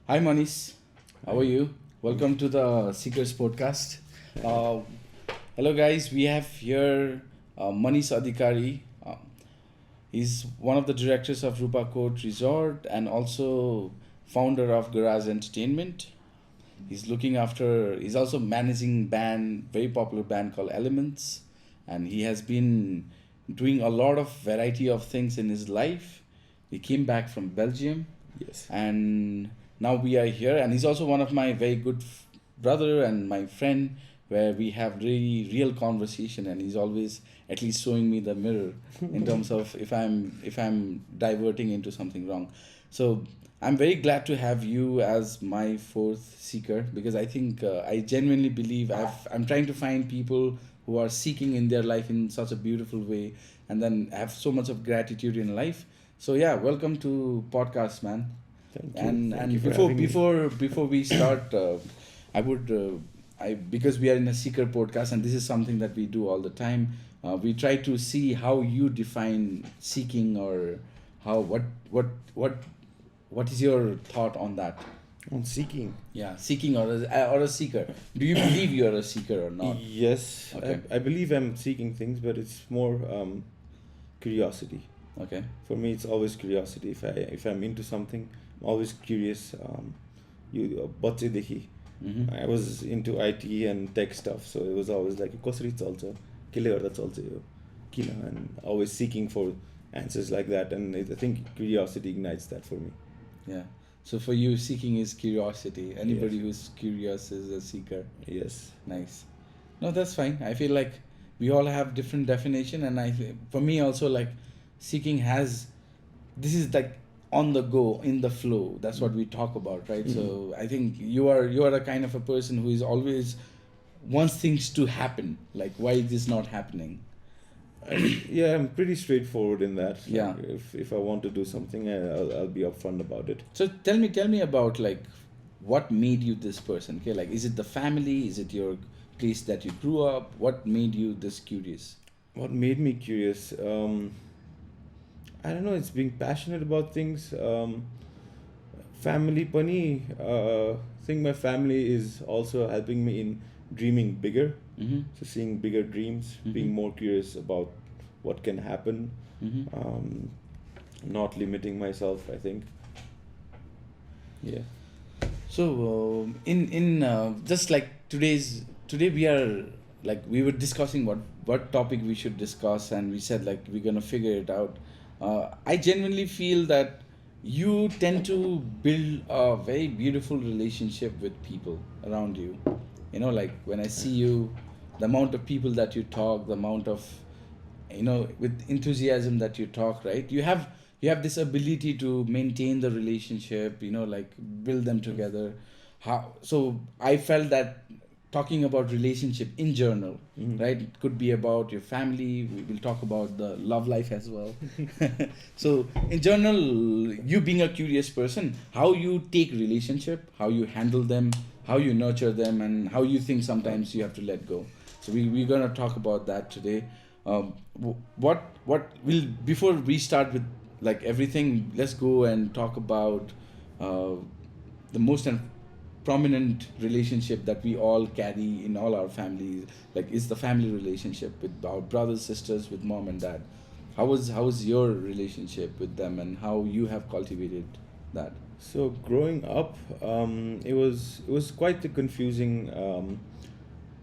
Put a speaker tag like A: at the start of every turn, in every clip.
A: Hi Manish, how are you? Welcome to the Seekers podcast. Uh, Hello guys, we have here Manish Adhikari. He's one of the directors of Rupa Court Resort and also founder of Garage Entertainment. He's also managing band, very popular band called Elements, and he has been doing a lot of variety of things in his life. He came back from Belgium,
B: Yes.
A: and now we are here, and he's also one of my very good brother and my friend, where we have really real conversation, and he's always at least showing me the mirror in terms of if I'm diverting into something wrong. So I'm very glad to have you as my fourth seeker, because I think I genuinely believe I'm trying to find people who are seeking in their life in such a beautiful way, and then have so much of gratitude in life. So yeah, welcome to podcast, man.
B: Thank you.
A: And
B: Thank
A: and
B: you for
A: before
B: having me.
A: before we start, I would I because we are in a seeker podcast, and this is something that we do all the time. We try to see how you define seeking, or how what what is your thought on that?
B: On seeking.
A: Yeah, seeking or a seeker. Do you believe you are a seeker or not?
B: Yes,
A: Okay.
B: I believe I'm seeking things, but it's more curiosity.
A: Okay.
B: For me, it's always curiosity. If I'm into something, I'm always curious. बच्चैदेखि
A: Mm-hmm.
B: I was into IT and tech stuff, so it was always like कसरी चल्छ केले गर्दा चल्छ यो किन, and always seeking for answers like that, and I think curiosity ignites that for me.
A: Yeah. So for you, seeking is curiosity. Anybody
B: Yes.
A: who's curious is a seeker.
B: Yes.
A: Nice. No, that's fine. I feel like we all have different definition, and for me also, like, seeking has, this is like on the go, in the flow. That's what we talk about, right? So I think you are a kind of a person who is always wants things to happen. Like, why is this not happening?
B: Yeah, I'm pretty straightforward in that.
A: Yeah.
B: Like, if I want to do something, I'll be upfront about it.
A: So tell me about, like, what made you this person? Okay, like, is it the family? Is it your place that you grew up? What made you this curious?
B: What made me curious? I don't know. It's being passionate about things. Family pani. I think my family is also helping me in dreaming bigger.
A: Mm-hmm.
B: So seeing bigger dreams, being more curious about what can happen,
A: Mm-hmm.
B: not limiting myself. I think. Yeah.
A: So in just like today we are, like, we were discussing what topic we should discuss, and we said, like, we're gonna figure it out. I genuinely feel that you tend to build a very beautiful relationship with people around you. Like, when I see you, the amount of people that you talk, the amount of, with enthusiasm that you talk, right? You have this ability to maintain the relationship, like, build them together. So I felt that talking about relationship in general, right? It could be about your family. We will talk about the love life as well. So in general, you being a curious person, how you take relationship, how you handle them, how you nurture them, and how you think sometimes you have to let go. So we're gonna talk about that today. What will Before we start with, like, everything, let's go and talk about uh, the most prominent relationship that we all carry in all our families. Like, is the family relationship with our brothers, sisters, with mom and dad. How was your relationship with them, and how you have cultivated that?
B: So growing up, it was quite a confusing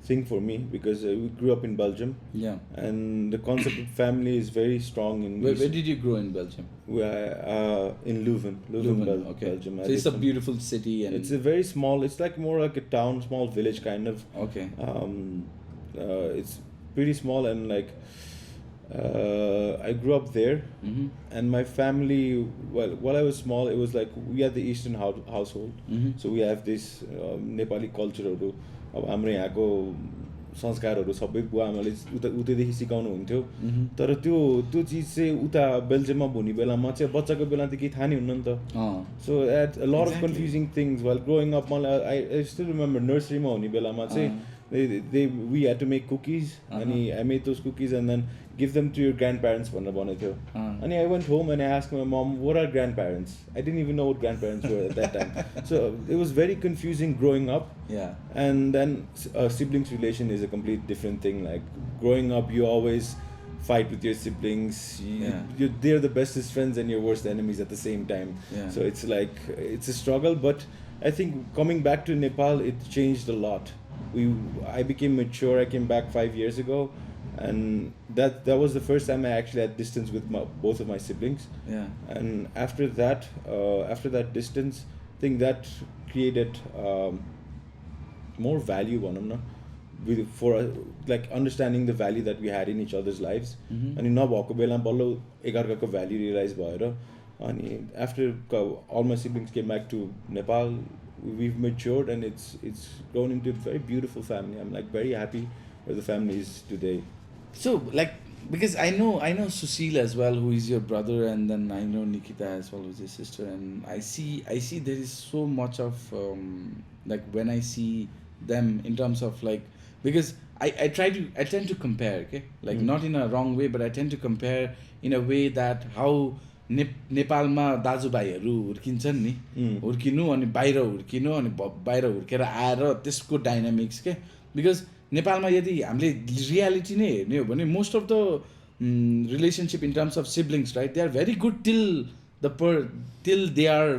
B: thing for me because we grew up in Belgium,
A: Yeah.
B: and the concept of family is very strong in
A: Where did you grow in Belgium?
B: in Leuven,
A: Leuven, okay.
B: Belgium.
A: So it's a beautiful city, and
B: It's a very small. It's like more like a town, small village kind of.
A: okay.
B: It's pretty small, and like I grew up there,
A: Mm-hmm.
B: and my family. Well, while I was small, it was like we had the Eastern household,
A: Mm-hmm.
B: so we have this Nepali culture. अब हाम्रो यहाँको संस्कारहरू सबै बुवा आमाले उतैदेखि सिकाउनु हुन्थ्यो, तर त्यो त्यो चिज चाहिँ उता बेल्जियममा हुने बेलामा चाहिँ बच्चाको बेला त केही थाहा नै हुन्न नि त. So a lot of
A: Exactly.
B: confusing things while growing up. I still remember nurseryमा हुने बेलामा चाहिँ we had to make cookies. And I made those cookies and then give them to your grandparents भनेर भनेको थियो. And I went home and I asked my mom, what are grandparents? I didn't even know what grandparents were at that time. So it was very confusing growing up.
A: Yeah.
B: And then a siblings relation is a complete different thing. Like growing up, you always fight with your siblings. They're the bestest friends and your worst enemies at the same time.
A: Yeah.
B: So it's like, it's a struggle. But I think coming back to Nepal, it changed a lot. I became mature. I came back 5 years ago, and that was the first time I actually had distance with both of my siblings.
A: Yeah.
B: And after that distance, I think that created more value on them, for like understanding the value that we had in each other's lives. अनि नभएको बेलामा बल्ल एकाअर्काको भ्याल्यु realise भएर अनि after all my siblings came back to Nepal, we've matured and it's grown into a very beautiful family. I'm like very happy where the family is today.
A: So like, because I know Susil as well, who is your brother, and then I know Nikita as well, who is your sister, and I see there is so much of like when I see them in terms of like, because I tend to compare, okay, like not in a wrong way, but I tend to compare in a way that how नेपालमा दाजुभाइहरू हुर्किन्छन् नि, हुर्किनु अनि बाहिर हुर्किनु अनि बाहिर हुर्केर आएर त्यसको dynamics के, बिकज नेपालमा यदि हामीले रियालिटी नै हेर्ने हो भने most of the relationship in terms of siblings, right, they are very good till they are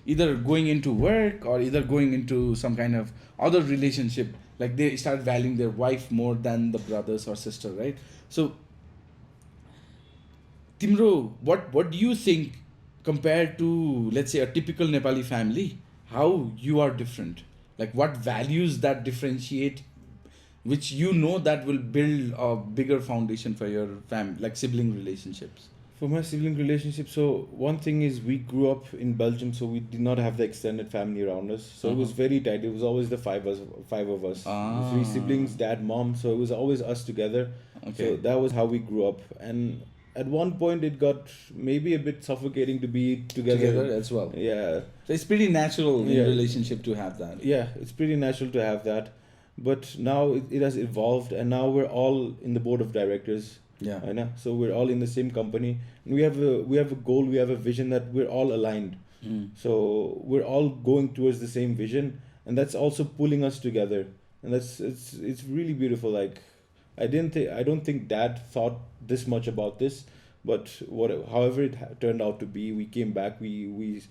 A: either going into work or either going into some kind of other relationship, like they start valuing their wife more than the brothers or sister, right? So Timro, what do you think compared to, let's say, a typical Nepali family, how you are different? Like what values that differentiate, which you know that will build a bigger foundation for your like sibling relationships?
B: For my sibling relationship, so one thing is we grew up in Belgium, so we did not have the extended family around us. So it was very tight. It was always the five of us. 3 siblings, dad, mom. So it was always us together.
A: Okay.
B: So that was how we grew up. And at one point it got maybe a bit suffocating to be together
A: as well.
B: Yeah.
A: So it's pretty natural in a relationship to have that.
B: Yeah, it's pretty natural to have that. But now it has evolved, and now we're all in the board of directors.
A: Yeah.
B: I know. So we're all in the same company. And we have a goal, we have a vision that we're all aligned. So we're all going towards the same vision, and that's also pulling us together. And it's really beautiful. Like I don't think Dad thought this much about this, but however it turned out to be, we came back. We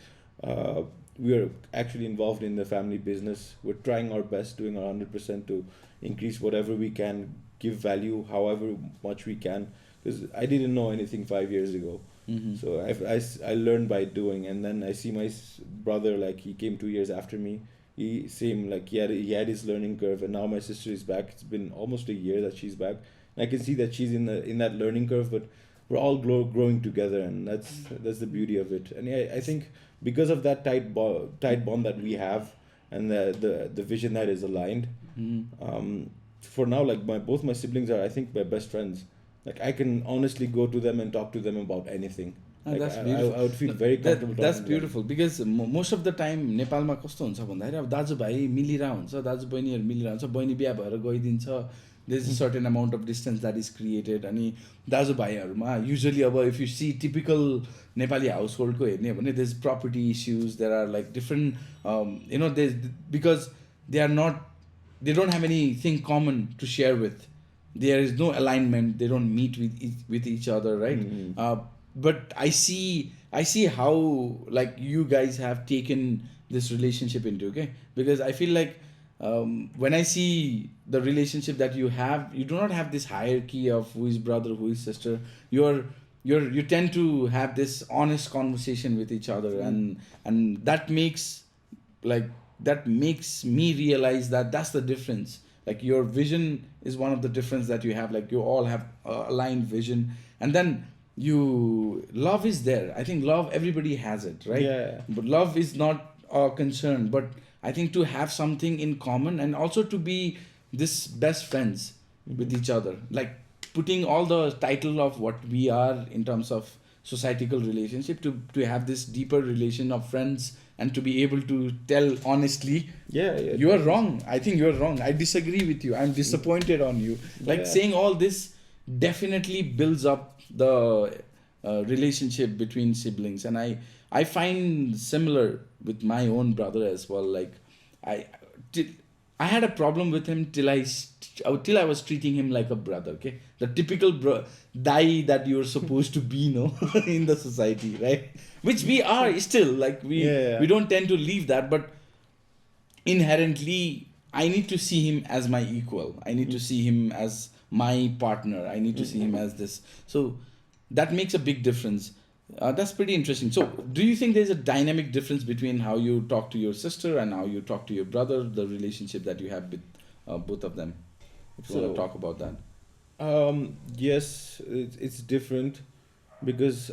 B: are actually involved in the family business. We're trying our best, doing our 100% to increase whatever we can, give value however much we can, because I didn't know anything 5 years ago. So I learned by doing. And then I see my brother, like he came 2 years after me. He had his learning curve, and now my sister is back. It's been almost a year that she's back, and I can see that she's in that learning curve, but we're all growing together, and that's the beauty of it. And I think because of that tight bond that we have, and the vision that is aligned, for now, like both my siblings are, I think, my best friends. Like I can honestly go to them and talk to them about anything. Like,
A: that's beautiful.
B: I would feel very comfortable.
A: That's beautiful, because most of the time नेपालमा कस्तो हुन्छ भन्दाखेरि अब दाजुभाइ मिलिरहेको हुन्छ, दाजुबहिनीहरू मिलिरहेको हुन्छ, बहिनी बिहा भएर गइदिन्छ, there is a certain amount of distance that is created. अनि दाजुभाइहरूमा युजली अब if you see typical Nepali हाउस होल्डको हेर्ने हो भने there is property issues, there are like different you know because they don't have anything common to share with. There is no alignment. They don't meet with each other, right? But I see how like you guys have taken this relationship into, okay? Because I feel like when I see the relationship that you have, you do not have this hierarchy of who is brother, who is sister. You tend to have this honest conversation with each other, and that makes me realize that that's the difference. Like your vision is one of the difference that you have. Like you all have aligned vision, and then love is there. I think love, everybody has it, right?
B: Yeah.
A: But love is not a concern, but I think to have something in common, and also to be this best friends with each other, like putting all the title of what we are in terms of societal relationship to have this deeper relation of friends and to be able to tell honestly,
B: Yeah,
A: you are wrong. I think you're wrong. I disagree with you. I'm disappointed on you. Like
B: Yeah.
A: saying all this definitely builds up the relationship between siblings, and I find similar with my own brother as well. Like I till, I had a problem with him till I was treating him like a brother. Okay, the typical dai that you're supposed to be, no, in the society, right? Which we are still. Like
B: Yeah.
A: we don't tend to leave that, but inherently I need to see him as my equal. I need to see him as my partner. I need to see him as this. So that makes a big difference. That's pretty interesting. So do you think there's a dynamic difference between how you talk to your sister and how you talk to your brother, the relationship that you have with both of them? If you want
B: So,
A: to talk about that.
B: Yes, it's different because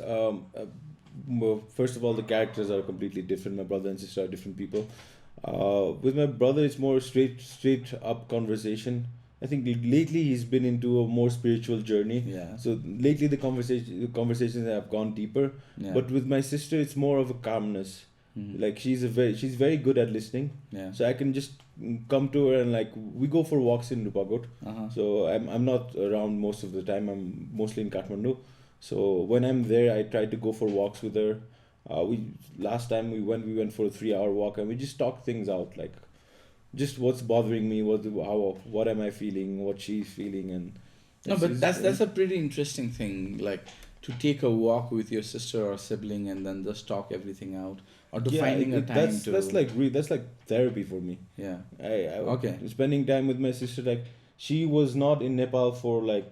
B: well, first of all, the characters are completely different. My brother and sister are different people. With my brother, it's more straight up conversation. I think lately he's been into a more spiritual journey.
A: Yeah.
B: So lately the conversations have gone deeper.
A: Yeah.
B: But with my sister, it's more of a calmness. Like she's very good at listening.
A: Yeah.
B: So I can just come to her and like we go for walks in Rupagot.
A: Uh-huh.
B: So I'm not around most of the time. I'm mostly in Kathmandu. So when I'm there, I try to go for walks with her. We last time we went for a 3 hour walk and we just talked things out, like just what's bothering me, what am I feeling, what she's feeling, and
A: No, but that's a pretty interesting thing. Like to take a walk with your sister or sibling and then just talk everything out, or to finding a time
B: that's
A: to.
B: that's like therapy for me.
A: Yeah.
B: Okay. Spending time with my sister, like she was not in Nepal for like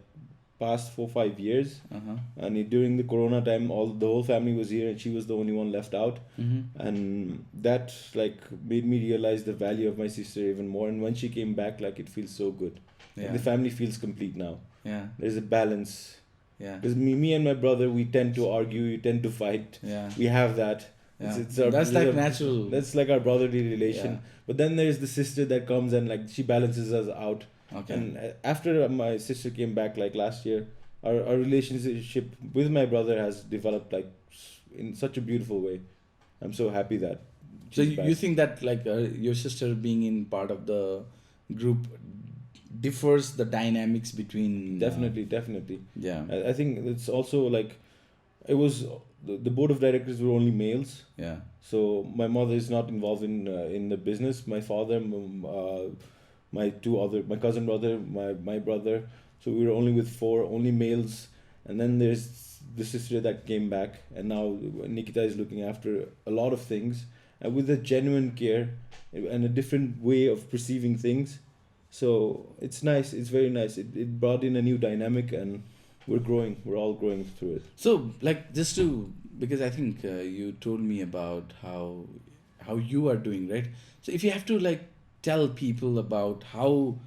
B: past 4-5 years,
A: Uh-huh.
B: and during the Corona time, the whole family was here, and she was the only one left out, and that like made me realize the value of my sister even more. And when she came back, like it feels so good. Like,
A: Yeah.
B: the family feels complete now.
A: Yeah.
B: There's a balance.
A: Yeah.
B: Because me and my brother, we tend to argue, we tend to fight.
A: Yeah.
B: We have that.
A: Yeah.
B: That's
A: like natural.
B: That's like our brotherly relation.
A: Yeah.
B: But then there's the sister that comes and like she balances us out.
A: Okay.
B: And after my sister came back like last year, our relationship with my brother has developed like in such a beautiful way. I'm so happy that.
A: So
B: she's
A: you
B: back.
A: think that like your sister being in part of the group differs the dynamics between
B: Definitely.
A: Yeah.
B: I think it's also like it was the board of directors were only males.
A: Yeah.
B: So my mother is not involved in the business. My father, my cousin brother, my brother. So we were only with four, only males. And then there's the sister that came back, and now Nikita is looking after a lot of things, and with a genuine care and a different way of perceiving things. So it's nice. It's very nice. It brought in a new dynamic, and we're growing. We're all growing through it.
A: So like just to, because I think you told me about how you are doing, right? So if you have to like tell people about how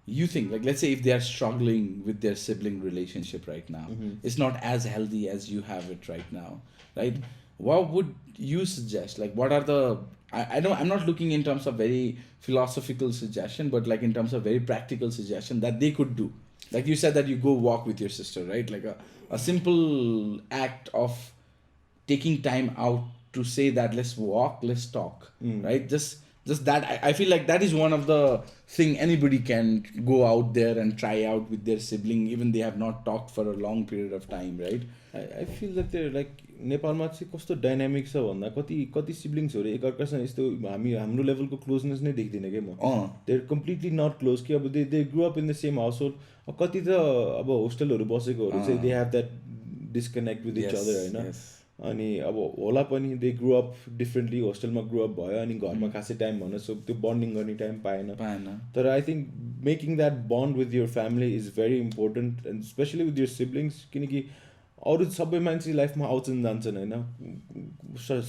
A: you think, like let's say if they are struggling with their sibling relationship right now, it's not as healthy as you have it right now, right? What would you suggest? Like what are the I know I'm not looking in terms of very philosophical suggestion, but like in terms of very practical suggestion that they could do. Like you said that you go walk with your sister, right? Like a simple act of taking time out to say that let's walk, let's talk, right? Just that I feel like that is one of the thing anybody can go out there and try out with their sibling, even they have not talked for a long period of time, right?
B: I feel that they're like नेपालमा चाहिँ कस्तो dynamic छ भन्दा कति सिब्लिङ्सहरू एकअर्कासँग यस्तो हाम्रो लेभलको closeness नै देख्दिनँ क्या म देयर कम्प्लिटली नट क्लोज कि अब they grow up in the same house hold कति त अब होस्टेलहरू बसेकोहरू चाहिँ they have that disconnect with each other होइन अनि अब होला पनि दे ग्रो अप डिफ्रेन्टली होस्टेलमा ग्रो अप भयो अनि घरमा खासै टाइम भन्न सो त्यो बन्डिङ गर्ने टाइम पाएन तर I think making that bond with your family is very important and specially with your siblings किनकि अरू सबै मान्छे लाइफमा आउँछन् जान्छन् होइन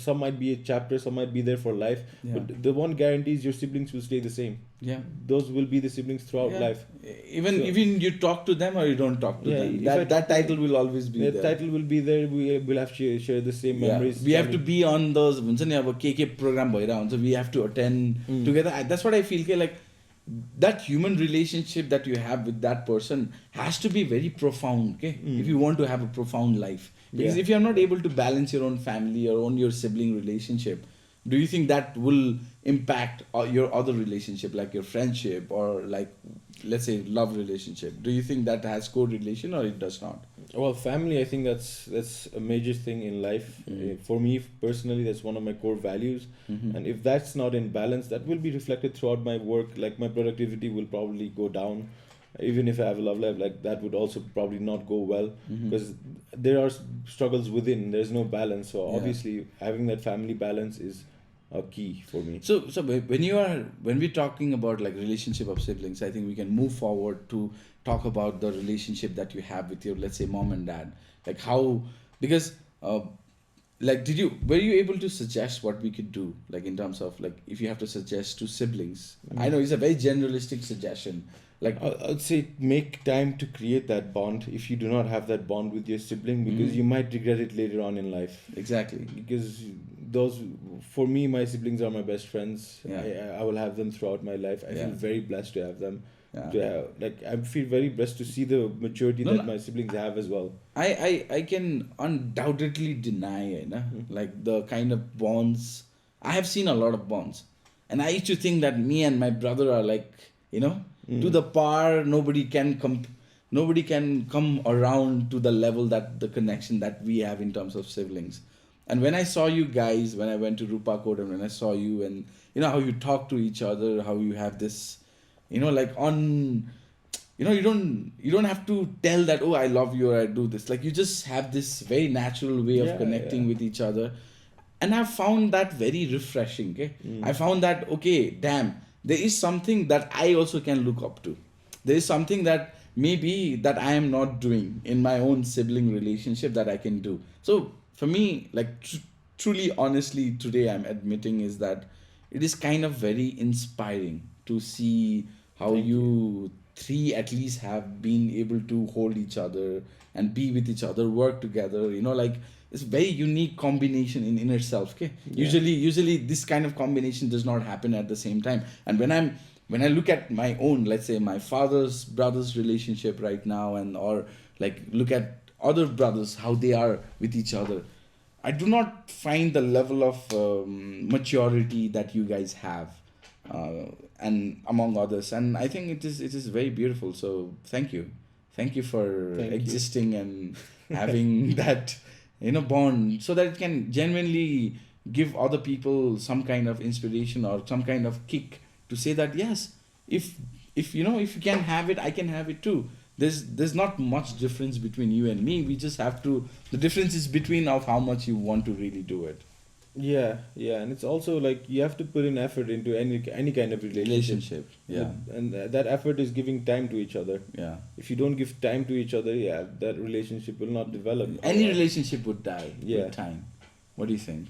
B: some might be a chapter some might be there for life but the one guarantee is your siblings will stay the same those will be the siblings throughout life.
A: Even you talk to them or you don't talk to them. That title will always be there.
B: That title will be there. We will have to share the same memories.
A: We have to be on those हुन्छ नि अब के program भइरहेको हुन्छ, we have to attend together. That's what I feel के like that human relationship that you have with that person has to be very profound, okay? If you want to have a profound life, Because
B: Yeah.
A: if you're not able to balance your own family or own your sibling relationship, do you think that will impact your other relationship, like your friendship or like, let's say, love relationship? Do you think that has correlation or it does not?
B: Well, family, I think that's a major thing in life. For me personally, that's one of my core values. And if that's not in balance, that will be reflected throughout my work. Like my productivity will probably go down. Even if I have a love life, like that would also probably not go well because there are struggles within. There's no balance. So
A: Yeah.
B: obviously, having that family balance is a key for me.
A: So when we're talking about like relationship of siblings, I think we can move forward to talk about the relationship that you have with your, let's say, mom and dad. Like how, because like were you able to suggest what we could do, like in terms of like if you have to suggest to siblings? I know it's a very generalistic suggestion. Like
B: I'd say make time to create that bond if you do not have that bond with your sibling because you might regret it later on in life.
A: exactly.
B: Because those, for me, my siblings are my best friends.
A: Yeah.
B: I will have them throughout my life. I
A: Yeah.
B: feel very blessed to have them.
A: Yeah.
B: To have, like I feel very blessed to see the maturity
A: No,
B: that
A: no.
B: my siblings have as well.
A: I can undoubtedly deny, like the kind of bonds. I have seen a lot of bonds, and I used to think that me and my brother are like, to the par. Nobody can come around to the level that the connection that we have in terms of siblings. And when I saw you guys, when I went to Rupa Code, and when I saw you, and how you talk to each other, how you have this, like on you don't have to tell that, oh, I love you or I do this. Like you just have this very natural way of
B: Yeah,
A: connecting
B: yeah.
A: with each other, and I found that very refreshing. Okay, I found that, okay, damn, there is something that I also can look up to. There is something that maybe that I am not doing in my own sibling relationship that I can do. So for me, like truly honestly today I'm admitting is that it is kind of very inspiring to see how
B: Thank
A: you three at least have been able to hold each other and be with each other, work together, like it's very unique combination in itself. Okay, usually this kind of combination does not happen at the same time. And when I look at my own, let's say my father's brothers relationship right now, and or like look at other brothers how they are with each other, I do not find the level of maturity that you guys have, uh, and among others. And I think it is very beautiful. So thank you for
B: Thank you.
A: existing and having that bond, so that it can genuinely give other people some kind of inspiration or some kind of kick to say that yes, if if you can have it, I can have it too. There's not much difference between you and me. We just have to, the difference is between of how much you want to really do it.
B: Yeah, and it's also like you have to put in effort into any kind of relationship.
A: Yeah.
B: And that effort is giving time to each other.
A: Yeah.
B: If you don't give time to each other, that relationship will not develop.
A: Any relationship would die
B: Yeah.
A: with time. What do you think?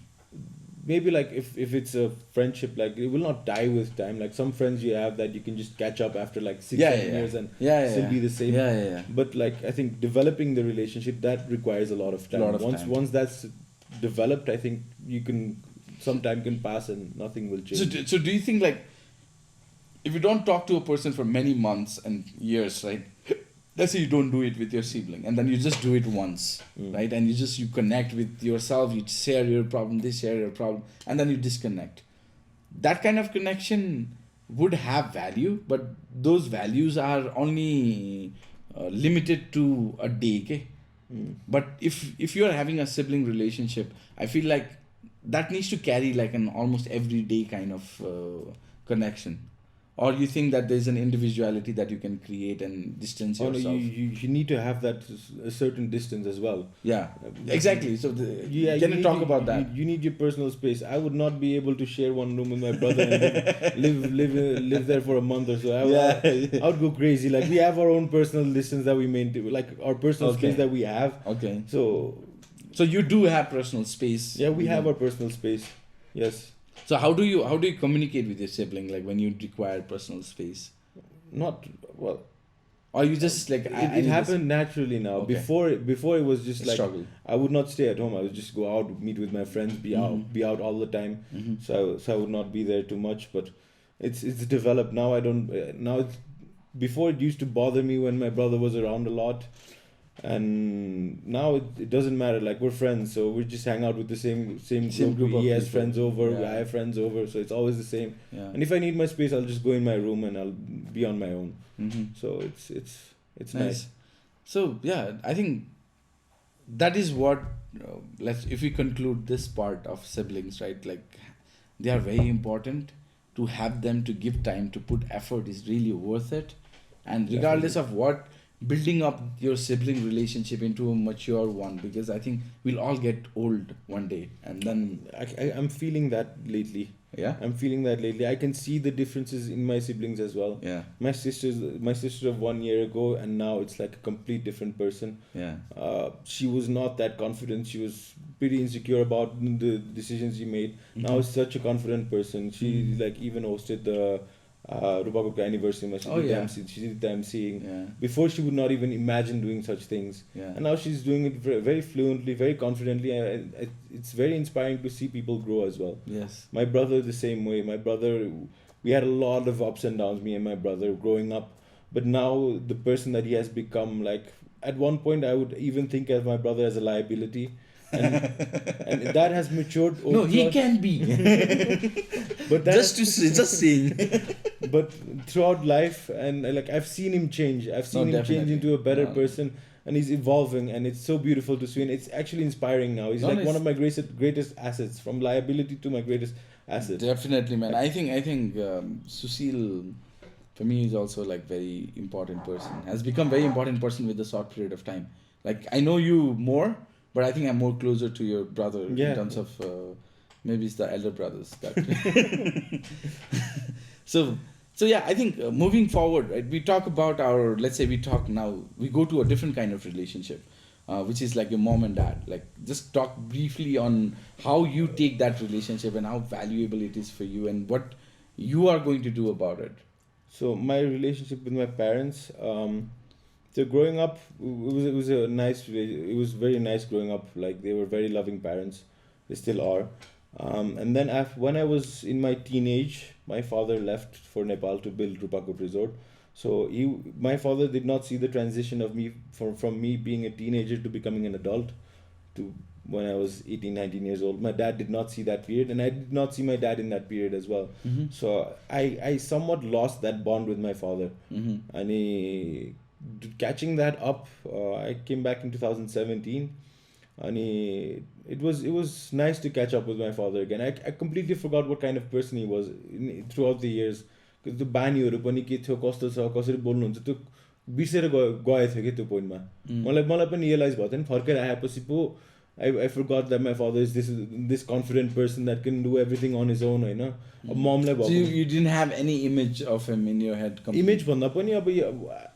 B: Maybe like if it's a friendship, like it will not die with time. Like some friends you have that you can just catch up after like 6-7 years and still be the same.
A: Yeah.
B: But like I think developing the relationship, that requires a lot of time. Once that's developed, I think some time can pass and nothing will change.
A: So do you think, like, if you don't talk to a person for many months and years, right? Let's say you don't do it with your sibling, and then you just do it once, right? And you connect with yourself, you share your problem, they share your problem, and then you disconnect. That kind of connection would have value, but those values are only limited to a day, okay? But if you are having a sibling relationship, I feel like that needs to carry like an almost everyday kind of connection. Or you think that there's an individuality that you can create and distance
B: Oh, no,
A: yourself?
B: you need to have that a certain distance as well.
A: Yeah, exactly. So can you talk about that?
B: You need your personal space. I would not be able to share one room with my brother and live there for a month or so. I would go crazy. Like we have our own personal distance that we maintain, like our personal space that we have.
A: Okay.
B: So
A: you do have personal space.
B: yeah, we have our personal space. Yes.
A: So how do you communicate with your sibling, like when you require personal space?
B: Not well.
A: Or you just like
B: It happened naturally now.
A: Okay.
B: Before it was just like
A: struggle.
B: I would not stay at home. I would just go out, meet with my friends, be out all the time. So I would not be there too much. But it's developed now. I don't now. Before it used to bother me when my brother was around a lot. and now it doesn't matter, like we're friends, so we just hang out with the same
A: Same
B: group.
A: group
B: He
A: of
B: has
A: people.
B: friends over,
A: Yeah.
B: I have friends over, so it's always the same.
A: Yeah.
B: And if I need my space, I'll just go in my room and I'll be on my own.
A: Mm-hmm.
B: So it's
A: Nice.
B: nice.
A: So yeah, I think that is what let's if we conclude this part of siblings, right? Like they are very important. To have them, to give time, to put effort is really worth it. And regardless of what, building up your sibling relationship into a mature one, because I think we'll all get old one day, and then
B: I'm feeling that lately.
A: yeah,
B: I'm feeling that lately. I can see the differences in my siblings as well.
A: yeah,
B: My sister of 1 year ago, and now it's like a complete different person.
A: yeah,
B: She was not that confident. She was pretty insecure about the decisions she made. Now
A: Mhm.
B: she's such a confident person. She like even hosted the Rupakopka anniversary.
A: Oh, yeah.
B: She did the emceeing.
A: yeah,
B: Before she would not even imagine doing such things.
A: yeah.
B: And now she's doing it very, very fluently, very confidently, and it's very inspiring to see people grow as well.
A: Yes.
B: My brother the same way. My brother, we had a lot of ups and downs, me and my brother growing up. But now the person that he has become, like at one point I would even think of my brother as a liability, and and that has matured.
A: No, he can be.
B: But that
A: Just to say, just saying.
B: but throughout life, and like I've seen him change. I've seen him change
A: definitely.
B: into a better
A: No.
B: person, and he's evolving, and it's so beautiful to see. And it's actually inspiring now. He's
A: No,
B: like
A: it's-
B: one of my greatest assets, from liability to my greatest asset.
A: Definitely, man. I think Susil, for me, is also like very important person. Has become very important person with a short period of time. Like I know you more, but I think I'm more closer to your brother
B: Yeah.
A: in terms of maybe it's the elder brothers. That so yeah, I think moving forward, right? We talk about our, let's say we talk now. We go to a different kind of relationship. Which is like your mom and dad. Like, just talk briefly on how you take that relationship and how valuable it is for you and what you are going to do about it.
B: So my relationship with my parents, so growing up, it was a nice. It was very nice growing up. Like they were very loving parents, they still are. And then when I was in my teenage, my father left for Nepal to build Rupakot Resort. So my father did not see the transition of me from me being a teenager to becoming an adult, to when I was 18, 19 years old. My dad did not see that period, and I did not see my dad in that period as well.
A: Mm-hmm.
B: So I somewhat lost that bond with my father.
A: Mm-hmm.
B: And catching that up, I came back in 2017, and it was nice to catch up with my father again. I completely forgot what kind of person he was throughout the years. त्यो बानीहरू पनि के थियो, कस्तो छ, कसरी बोल्नुहुन्छ, त्यो बिर्सेर गएको थियो कि त्यो पोइन्टमा. मलाई पनि रियलाइज भएको थियो नि, फर्केर आएपछि पो I forgot that my father is this confident person that can do everything on his own, होइन. अब ममलाई
A: So
B: भएको
A: you didn't have any image of him in your head. completely?
B: Image भन्दा पनि अब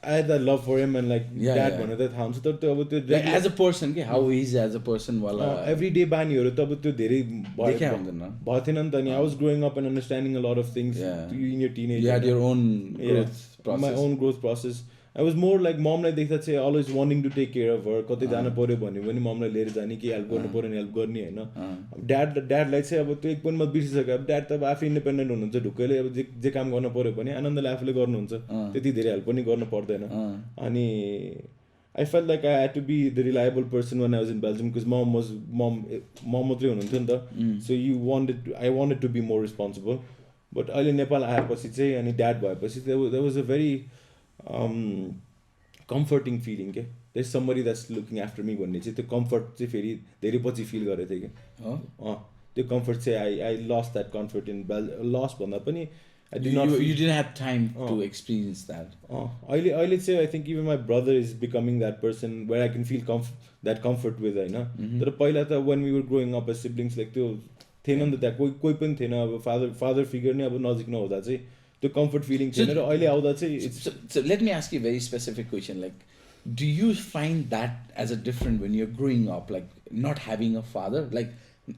B: I had that love for him, and like
A: Yeah,
B: dad
A: yeah.
B: भनेर त थाहा हुन्छ, तर त्यो अब त्यो
A: Like, as a person, के, how he is as a person, wala.
B: everyday बानीहरू त अब त्यो धेरै
A: देखा हुँदैन.
B: भएको थिएन नि त नि. I was growing up and understanding a lot of things
A: Yeah.
B: in your teenage.
A: You had your own
B: Yeah,
A: growth process.
B: my own growth process. I was more like ममलाई देख्दा चाहिँ always wanting to take care of her. कतै जानु पर्यो भने पनि ममलाई लिएर जाने, के हेल्प गर्नु पर्यो भने हेल्प गर्ने, होइन. ड्याडलाई चाहिँ अब त्यो एक पोइन्टमा बिर्सिसक्यो. अब ड्याड त अब आफै इन्डिपेन्डेन्ट हुनुहुन्छ ढुक्कैले. अब जे काम गर्नु पर्यो भने आनन्दले आफूले गर्नुहुन्छ. त्यति धेरै हेल्प पनि गर्नु पर्दैन. अनि I felt like I had to be the reliable person when I was in Belgium, because mom मात्रै हुनुहुन्थ्यो नि त. So I wanted to be more responsible. But अहिले नेपाल आएपछि चाहिँ अनि ड्याड भएपछि there was a very comforting feeling, के. There's somebody that's looking after me भन्ने चाहिँ त्यो comfort चाहिँ फेरि धेरै पछि feel गरेको थिएँ कि. त्यो comfort चाहिँ I lost that comfort in lost भन्दा पनि I did not
A: You didn't have time to experience that.
B: अहिले चाहिँ I think even my brother is becoming that person where I can feel that comfort with, होइन. तर पहिला त when we were growing up as siblings, like त्यो थिएन नि त त्यहाँ कोही पनि थिएन. अब father figure नै अब नजिक नहुँदा चाहिँ त्यो comfort feeling थिएन. र अहिले आउँदा चाहिँ
A: So let me ask you a very specific question. Like, do you find that as a different when you're growing up, like not having a father? Like,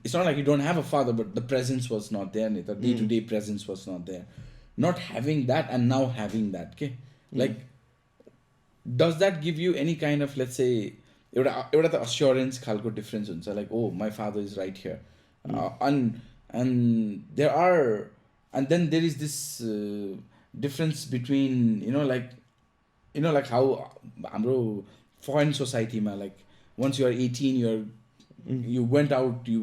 A: it's not like you don't have a father, but the presence was not there. The day-to-day presence was not there. Not having that and now having that, okay? Like, does that give you any kind of, let's say, एउटा त assurance खालको difference हुन्छ, like, oh, my father is right here. And there are, and then there is this difference between, like how हाम्रो foreign society ma, like once you are 18 you went out, you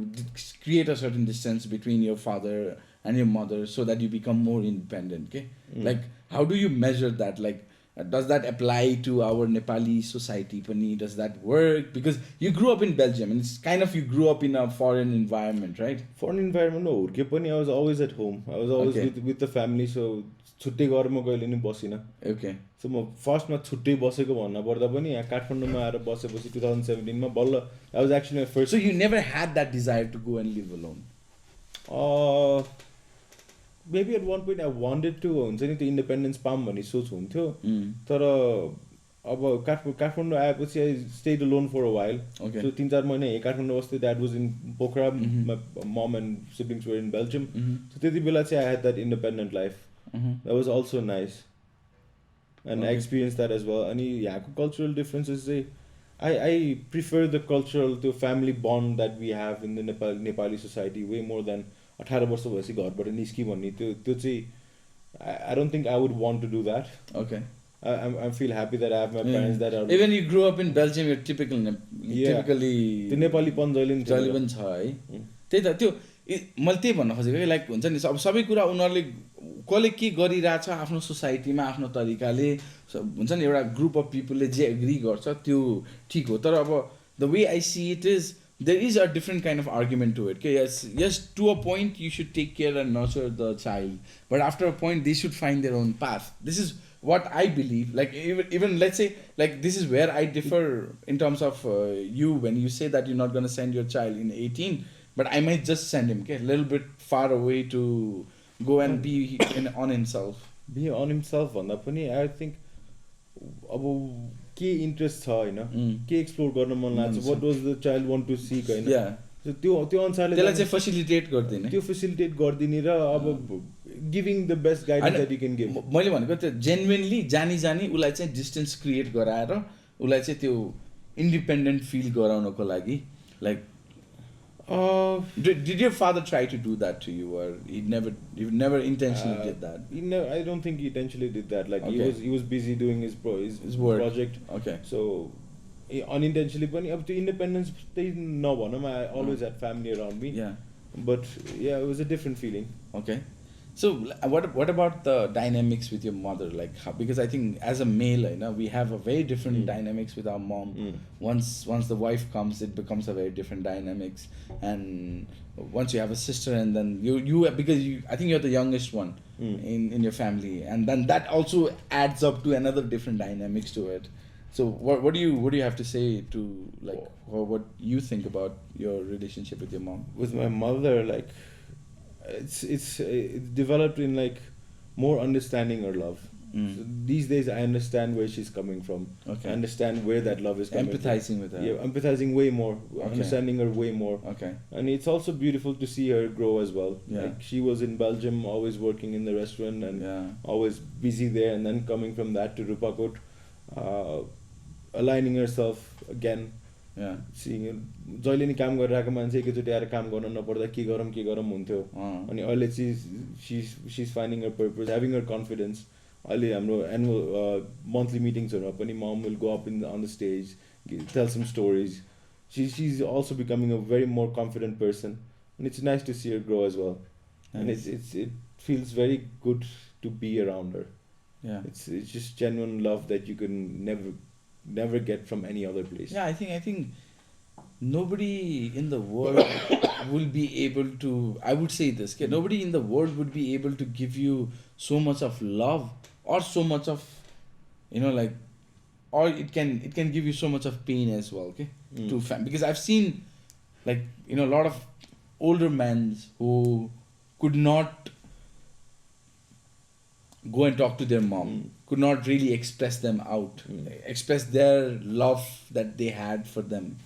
A: create a certain distance between your father and your mother so that you become more independent, okay? Like how do you measure that? Like does that apply to our Nepali society pani? Does that work? Because you grew up in Belgium and it's kind of, you grew up in a foreign environment, right?
B: Foreign environment no हुर्के पनि I was always at home. I was always
A: Okay.
B: with the family, so छुट्टै गरेर म कहिले नि बसिनँ.
A: Okay.
B: सो म फर्स्टमा छुट्टै बसेको भन्न पर्दा पनि यहाँ काठमाडौँमा आएर बसेपछि 2017 मा बल्ल I was actually my first.
A: So you never had that desire to go and live alone?
B: Maybe at one point I wanted to, हुन्छ नि त्यो इन्डिपेन्डेन्स पाऊँ भन्ने सोच हुन्थ्यो. तर अब काठमाडौँ आएपछि I stayed alone for a while.
A: Okay.
B: So 3-4 महिना यही काठमाडौँ बस्थेँ. Dad was in Pokhara, my mom and siblings were in Belgium. So त्यति बेला चाहिँ I had that independent life. That was also nice. And I experienced that as well. अनि यहाँको cultural differences चाहिँ I prefer the cultural, the family bond that we have in the Nepali society way more than 18 वर्ष भएपछि घरबाट निस्की भन्ने त्यो चाहिँ I don't think I would want to do that.
A: Okay.
B: I feel happy that I have my parents that are.
A: Even you grew up in Belgium, you're typically
B: त्यो नेपालीपन जहिले नि
A: जहिले पनि छ है. त्यही त त्यो मैले त्यही भन्न खोजेको कि लाइक हुन्छ नि अब सबै कुरा उनीहरूले कसले के गरिरहेछ आफ्नो सोसाइटीमा आफ्नो तरिकाले हुन्छ नि एउटा ग्रुप अफ पिपलले जे एग्री गर्छ त्यो ठिक हो. तर अब the way I see it is there is a different kind of argument to it. Okay, yes, to a point you should take care and nurture the child, but after a point they should find their own path. This is what I believe. Like even let's say like this is where I differ in terms of you when you say that you're not going to send your child in 18, but I might just send him, okay, a little bit far away to go and be on himself.
B: Be on himself भन्दा पनि I think अब के interest छ हैन, के explore गर्न मन लाग्छ, what does the child want to seek हैन. सो त्यो अनुसारले
A: त्यसलाई चाहिँ फेसिलिटेट गर्दिने,
B: त्यो फेसिलिटेट गर्दिने र अब giving the best guidance that you can give.
A: मैले भनेको त्यो जेन्युइनली जानी उलाई चाहिँ डिस्टेन्स क्रिएट गराएर उलाई चाहिँ त्यो इन्डिपेन्डेन्ट फिल गराउनको लागि like did your father try to do that to you, or you never intentionally did that?
B: I don't think he intentionally did that. Like he was busy doing his
A: work.
B: Project.
A: Okay.
B: So unintentionally पनि अब त्यो independence त्यही नभनौँ, I always had family around me.
A: Yeah.
B: But yeah, it was a different feeling.
A: Okay. So what about the dynamics with your mother? Like how, because I think as a male, you know, we have a very different dynamics with our mom. Once the wife comes, it becomes a very different dynamics. And once you have a sister, and then you because I think you're the youngest one in your family, and then that also adds up to another different dynamics to it. So what do you have to say to like what you think about your relationship with your mom?
B: With my mother, like it's developed in like more understanding her love. So these days I understand where she's coming from.
A: Okay.
B: I understand where that love is coming
A: Empathizing
B: from.
A: with her.
B: Yeah, empathizing way more.
A: Okay.
B: Understanding her way more.
A: Okay.
B: And it's also beautiful to see her grow as well.
A: Yeah.
B: Like she was in Belgium, always working in the restaurant and always busy there, and then coming from that to Rupakot, aligning herself again.
A: Yeah.
B: Seeing जहिले नि काम गरिरहेको मान्छे एकैचोटि आएर काम गर्न नपर्दा के गरौँ हुन्थ्यो. अनि अहिले चाहिँ she's finding her purpose, having her confidence. अहिले हाम्रो annual monthly meetingsहरूमा पनि mom will go up on the stage, tell some stories. She's also becoming a very more confident person, and it's nice to see her grow as well. Nice. And it feels very good to be around her.
A: Yeah.
B: It's just genuine love that you can never get from any other place.
A: Yeah, I think nobody in the world will be able to, I would say this, okay, nobody in the world would be able to give you so much of love or so much of, you know, like, or it can give you so much of pain as well, okay, to because I've seen, like, you know, a lot of older men who could not go and talk to their mom, could not really express them out, express their love that they had for them.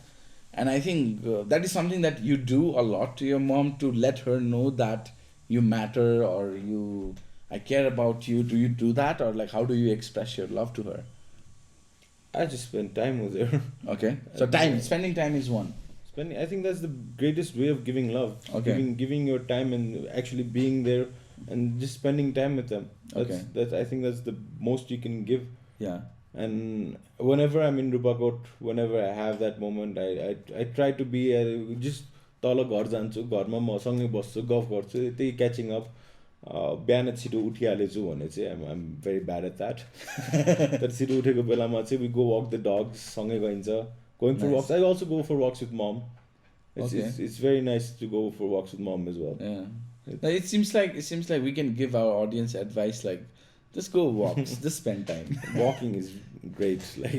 A: And I think that is something that you do a lot to your mom, to let her know that you matter, or I care about you. Do you do that, or like how do you express your love to her?
B: I just spend time with her.
A: Okay, so spending time is one.
B: I think that's the greatest way of giving love.
A: Okay.
B: Giving your time and actually being there and just spending time with them. I think that's the most you can give.
A: Yeah.
B: And whenever I'm in Rupakot, whenever I have that moment, I try to be just तल घर जान्छु घरमा मसँगै बस्छु गफ गर्छु त्यही catching up बिहान छिटो उठिहालेछु भने चाहिँ आइम भेरी ब्याड एट द्याट तर छिटो उठेको बेलामा चाहिँ वी गो वक द डग्स सँगै गइन्छ going for walks I also go for walks with mom it's very nice to go for walks with mom as well.
A: Now, it seems like we can give our audience advice like just go walks, just spend time.
B: Walking is great. Like,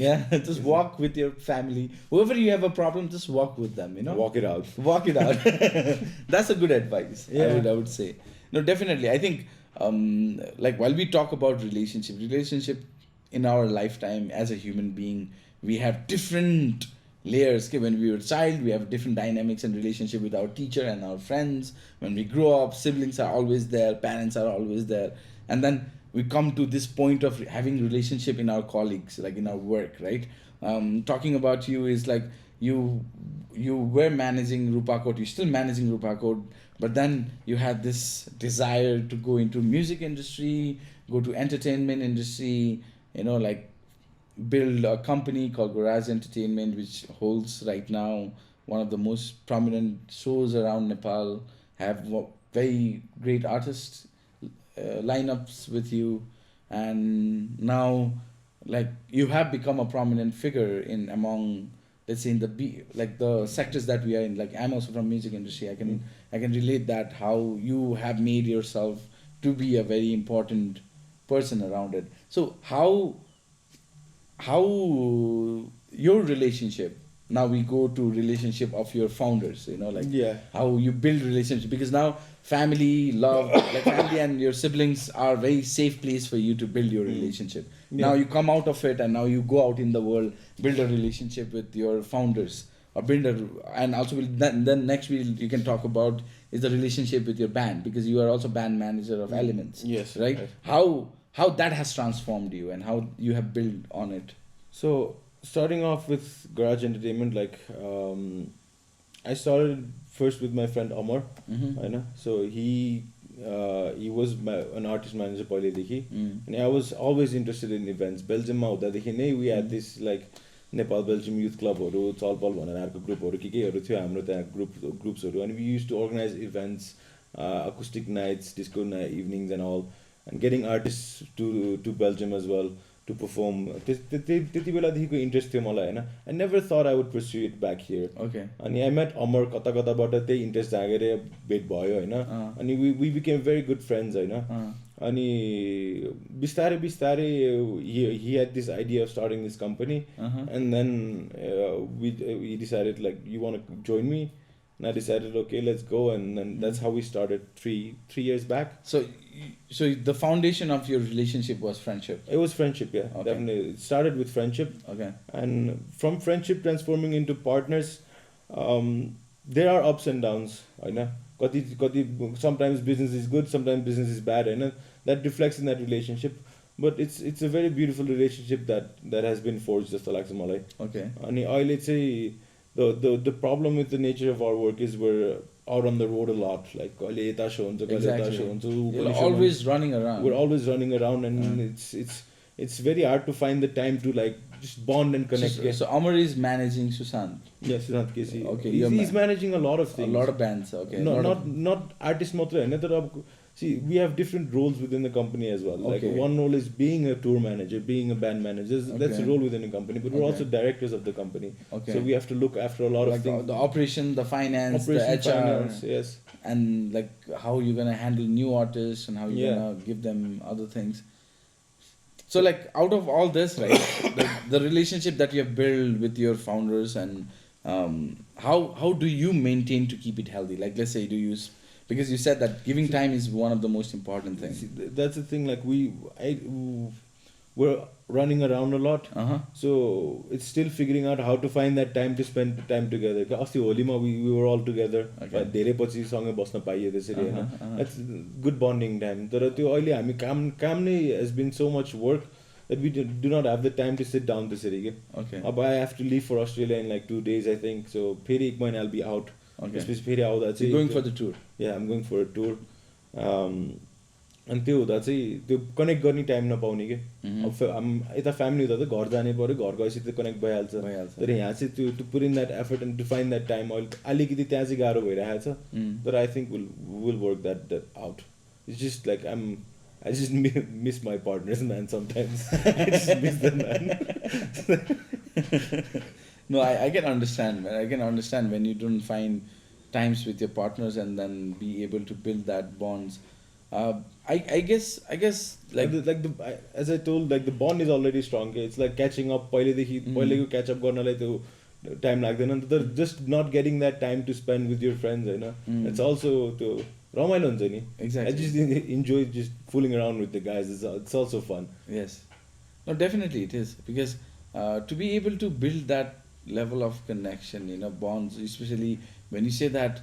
A: just walk with your family. Whoever you have a problem, just walk with them.
B: Walk it out.
A: Walk it out. That's a good advice. I would say. No, definitely. I think like while we talk about relationship in our lifetime as a human being, we have different layers. Okay, when we were a child, we have different dynamics and relationship with our teacher and our friends. When we grow up, siblings are always there, parents are always there, and then we come to this point of having relationship in our colleagues, like in our work, right? Talking about you is like you were managing Rupakot, you're still managing Rupakot, but then you had this desire to go into music industry, go to entertainment industry, like build a company called Garage Entertainment, which holds right now one of the most prominent shows around Nepal, have very great artists lineups with you, and now like you have become a prominent figure in among, let's say, in the sectors that we are in. Like I'm also from music industry. I can relate that how you have made yourself to be a very important person around it. So how your relationship, now we go to relationship of your founders, how you build relationship, because now family love, like family and your siblings are very safe place for you to build your relationship. Now you come out of it and now you go out in the world, build a relationship with your founders, or and also then next you can talk about is the relationship with your band, because you are also band manager of Elements.
B: Yes,
A: right. How that has transformed you and how you have built on it.
B: So starting off with Garage Entertainment, like I started first with my friend Amar, so he was an artist manager पहिलेदेखि, and I was always interested in events. बेल्जियममा हुँदादेखि नै we had this like Nepal Belgium youth क्लबहरू चलपल भनेर अर्को ग्रुपहरू केहरू थियो हाम्रो त्यहाँ ग्रुप्सहरू, अनि we used to organize events, acoustic nights, disco night evenings and all, and getting artists to Belgium as well to perform. त्यति बेलादेखिको इन्ट्रेस्ट थियो मलाई होइन. I never thought I would pursue it back here.
A: Okay.
B: अनि I met Amar कताबाट त्यही interest जागेर भेट भयो होइन. अनि we became very good friends होइन. अनि बिस्तारै he had this idea of starting this company, and then we decided like, you want to join me? And I decided, okay, let's go, and then that's how we started three years back.
A: So the foundation of your relationship was friendship.
B: It was friendship, yeah. Okay. Definitely. It started with friendship.
A: Okay.
B: And from friendship transforming into partners, there are ups and downs, I know. Sometimes business is good, sometimes business is bad, I know. That reflects in that relationship. But it's a very beautiful relationship that has been forged just like Malay.
A: Okay.
B: And let's say the problem with the nature of our work is we're out on the road a lot. Like
A: exactly. You're always running around.
B: We're always running around, and it's very hard to find the time to like just bond and connect.
A: So Amar is managing Sushant.
B: Yes, Sushant Kesi.
A: Okay.
B: He's managing a lot of things.
A: A lot of bands. Okay.
B: Not artist matra. See, we have different roles within the company as well. Like one role is being a tour manager, being a band manager. That's a role within a company. But we're also directors of the company. Okay. So we have to look after a lot of things.
A: The operation, the finance, the HR.
B: Finance, yes.
A: And like how you're going to handle new artists and how you're going to give them other things. So like out of all this, right, the relationship that you have built with your founders, and how do you maintain to keep it healthy? Like let's say, because you said that giving time is one of the most important things.
B: That's the thing. Like we're running around a lot, so it's still figuring out how to find that time to spend time together. Asti Holima we were all together. धेरै पछि सँगै बस्न पाइयो त्यसरी हैन. That's good bonding time. तर त्यो अहिले हामी काम नै has been so much work that we do not have the time to sit down त्यसरी के.
A: Okay.
B: अब I have to leave for Australia in like 2 days, I think. So फेरि एक महिना I'll be out.
A: Okay.
B: फेरि आउँदा चाहिँ
A: going for the tour.
B: Yeah, I'm going for a tour. अनि त्यो हुँदा चाहिँ त्यो कनेक्ट गर्ने टाइम नपाउने के यता फ्यामिली हुँदा त घर जानै पऱ्यो घर गएपछि त कनेक्ट भइहाल्छ तर यहाँ चाहिँ त्यो to put in that effort and to find that time अहिले अलिकति त्यहाँ चाहिँ गाह्रो भइरहेको छ तर I think will work that out it's just like I just miss my partners, man, sometimes. I just miss them, man.
A: No, I can understand, man. I can understand when you don't find times with your partners and then be able to build that bonds. I guess
B: As I told, like the bond is already strong. Okay? It's like catching up. पहिले you catch up गर्नलाई त्यो time लाग्दैन नि त just not getting that time to spend with your friends, you know. It's also त्यो रमाइलो हुन्छ नि.
A: Exactly.
B: I just enjoy just fooling around with the guys. It's also fun.
A: Yes. No, definitely it is because to be able to build that level of connection, you know, bonds, especially when you say that,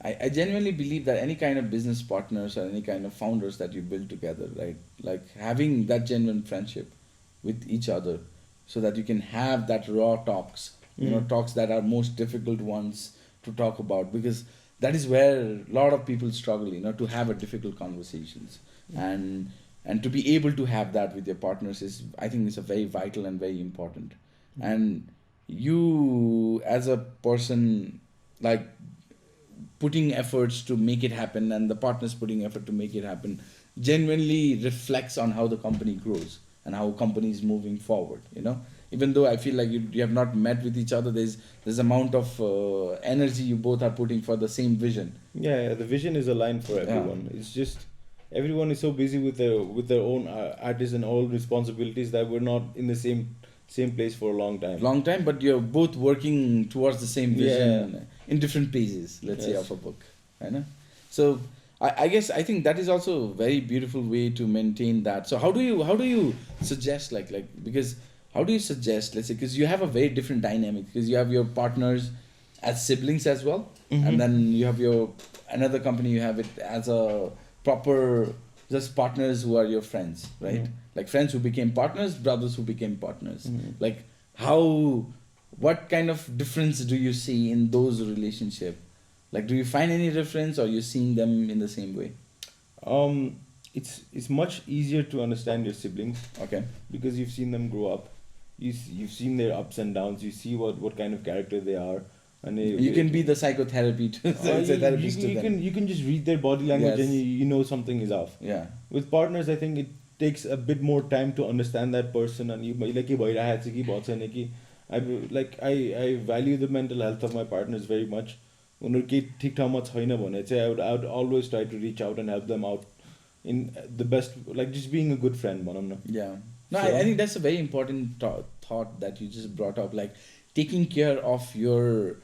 A: I genuinely believe that any kind of business partners or any kind of founders that you build together, right, like having that genuine friendship with each other so that you can have that raw talks, you know, talks that are most difficult ones to talk about because that is where a lot of people struggle, you know, to have a difficult conversations and to be able to have that with your partners is, I think, is a very vital and very important. And you as a person, like putting efforts to make it happen and the partners putting effort to make it happen genuinely reflects on how the company grows and how company is moving forward, you know. Even though I feel like you have not met with each other, there's amount of energy you both are putting for the same vision.
B: Yeah, the vision is aligned for everyone. Yeah. It's just everyone is so busy with their own artists and all responsibilities that we're not in the same place for a long time.
A: But you're both working towards the same vision in different pages, let's say, of a book, you know. So I guess I think that is also a very beautiful way to maintain that. So how do you suggest like because how do you suggest, let's say, because you have a very different dynamic because you have your partners as siblings as well, and then you have your another company, you have it as a proper just partners who are your friends, right? Like friends who became partners, brothers who became partners. Like what kind of difference do you see in those relationships? Like, do you find any difference or you're seeing them in the same way?
B: It's much easier to understand your siblings.
A: Okay.
B: Because you've seen them grow up. You've seen their ups and downs. You see what kind of character they are. And
A: you can be the psychotherapy to
B: you can just read their body language and you know something is off.
A: Yeah.
B: With partners, I think it takes a bit more time to understand that person and I value the mental health of my partners very much. I would always try to reach out and help them out in the best, like just being a good friend.
A: Yeah. No, so, I think that's a very important thought that you just brought up, like taking care of your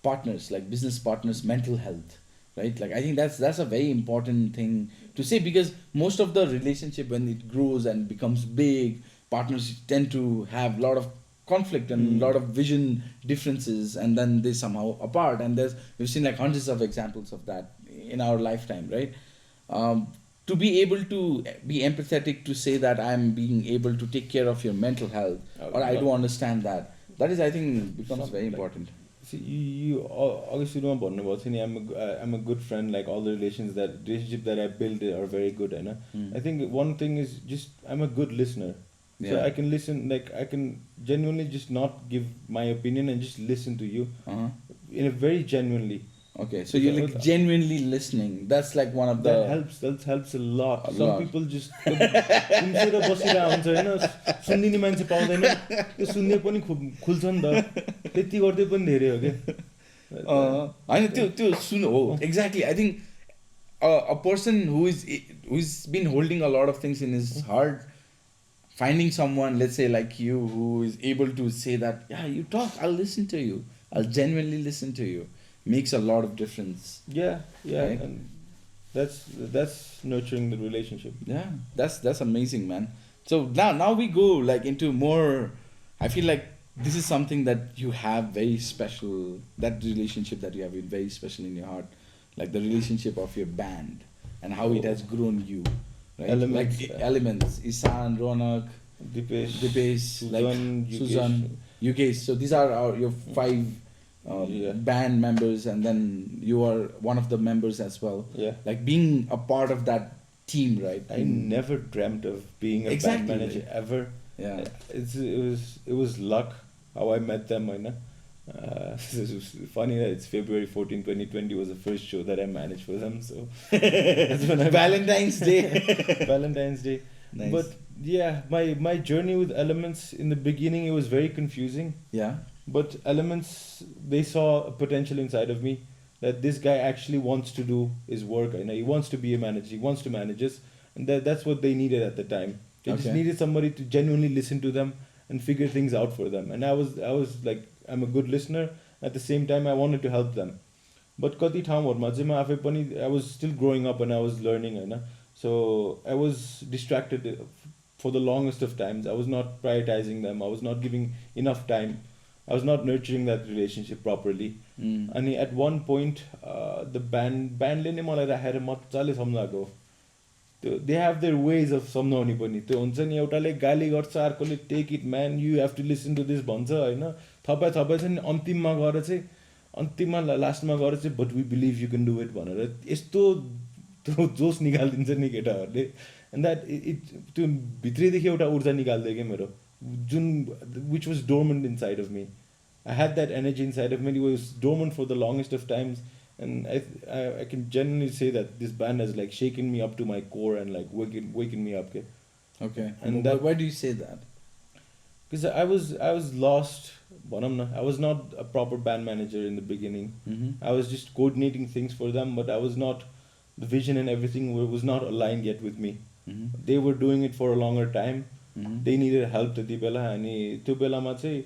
A: partners, like business partners' mental health, right? Like I think that's a very important thing to say because most of the relationship when it grows and becomes big, partners tend to have a lot of conflict and a lot of vision differences and then they somehow apart and we've seen like hundreds of examples of that in our lifetime, right? To be able to be empathetic to say that I'm being able to take care of your mental health or I do understand that is I think becomes very important.
B: See, you obviously don't I'm a good friend, like all the relationship that I built are very good, you know? I think one thing is just I'm a good listener. So I can listen, like I can genuinely just not give my opinion and just listen to you in a very genuinely.
A: Okay, so you're like genuinely listening. That's like one of the...
B: That helps a lot. Some people just...
A: Exactly. I think a person who's been holding a lot of things in his heart, finding someone, let's say like you, who is able to say that, yeah, you talk, I'll listen to you. I'll genuinely listen to you. Makes a lot of difference.
B: Yeah, right? And that's nurturing the relationship.
A: Yeah, that's amazing, man. So now we go like into more. I feel like this is something that you have very special. That relationship that you have is very special in your heart, like the relationship of your band and how it has grown you. Right? Elements. Isan, Ronak,
B: Dipesh,
A: Susan, Yukesh. So these are your 5 band members, and then you are one of the members as well.
B: Yeah.
A: Like being a part of that team, right?
B: I never dreamt of being a
A: Exactly.
B: band manager ever.
A: Yeah.
B: It was luck how I met them, I know. It was funny that it's February 14, 2020 was the first show that I managed for them. So that's when I
A: Valentine's Day.
B: Valentine's Day.
A: Nice.
B: But yeah, my journey with Elements in the beginning, it was very confusing.
A: Yeah.
B: But Elements, they saw a potential inside of me that this guy actually wants to do his work. You know, he wants to be a manager. He wants to manage us, and that's what they needed at the time. They just
A: Okay.
B: needed somebody to genuinely listen to them and figure things out for them. And I was like, I'm a good listener. At the same time, I wanted to help them. But कति ठाउँहरुमा चाहिँ म आफै पनि I was still growing up and I was learning, Hahn. So I was distracted for the longest of times. I was not prioritizing them. I was not giving enough time. I was not nurturing that relationship properly. अनि at one point the bandले नै मलाई राखेर मजाले सम्झाएको. They have their ways of सम्झाउने पनि. त्यो हुन्छ नि, एउटाले गाली गर्छ, अर्कोले take it man, you have to listen to this भन्छ, होइन. थपाइ चाहिँ अन्तिममा गएर चाहिँ अन्तिममा लास्टमा गएर चाहिँ but we believe you can do it भनेर यस्तो त्यो जोस निकालिदिन्छ नि केटाहरूले. एन्ड द्याट इट त्यो भित्रैदेखि एउटा ऊर्जा निकाल्दै क्या मेरो, जुन which was dormant inside of me. I had that energy inside of me. It was dormant for the longest of times, and I can genuinely say that this band has like shaken me up to my core and like waken me up.
A: Okay.
B: And
A: Why do you say that?
B: Because I was lost. I was not a proper band manager in the beginning. I was just coordinating things for them, but I was not. The vision and everything was not aligned yet with me. They were doing it for a longer time. They needed help त्यति बेला, अनि त्यो बेलामा चाहिँ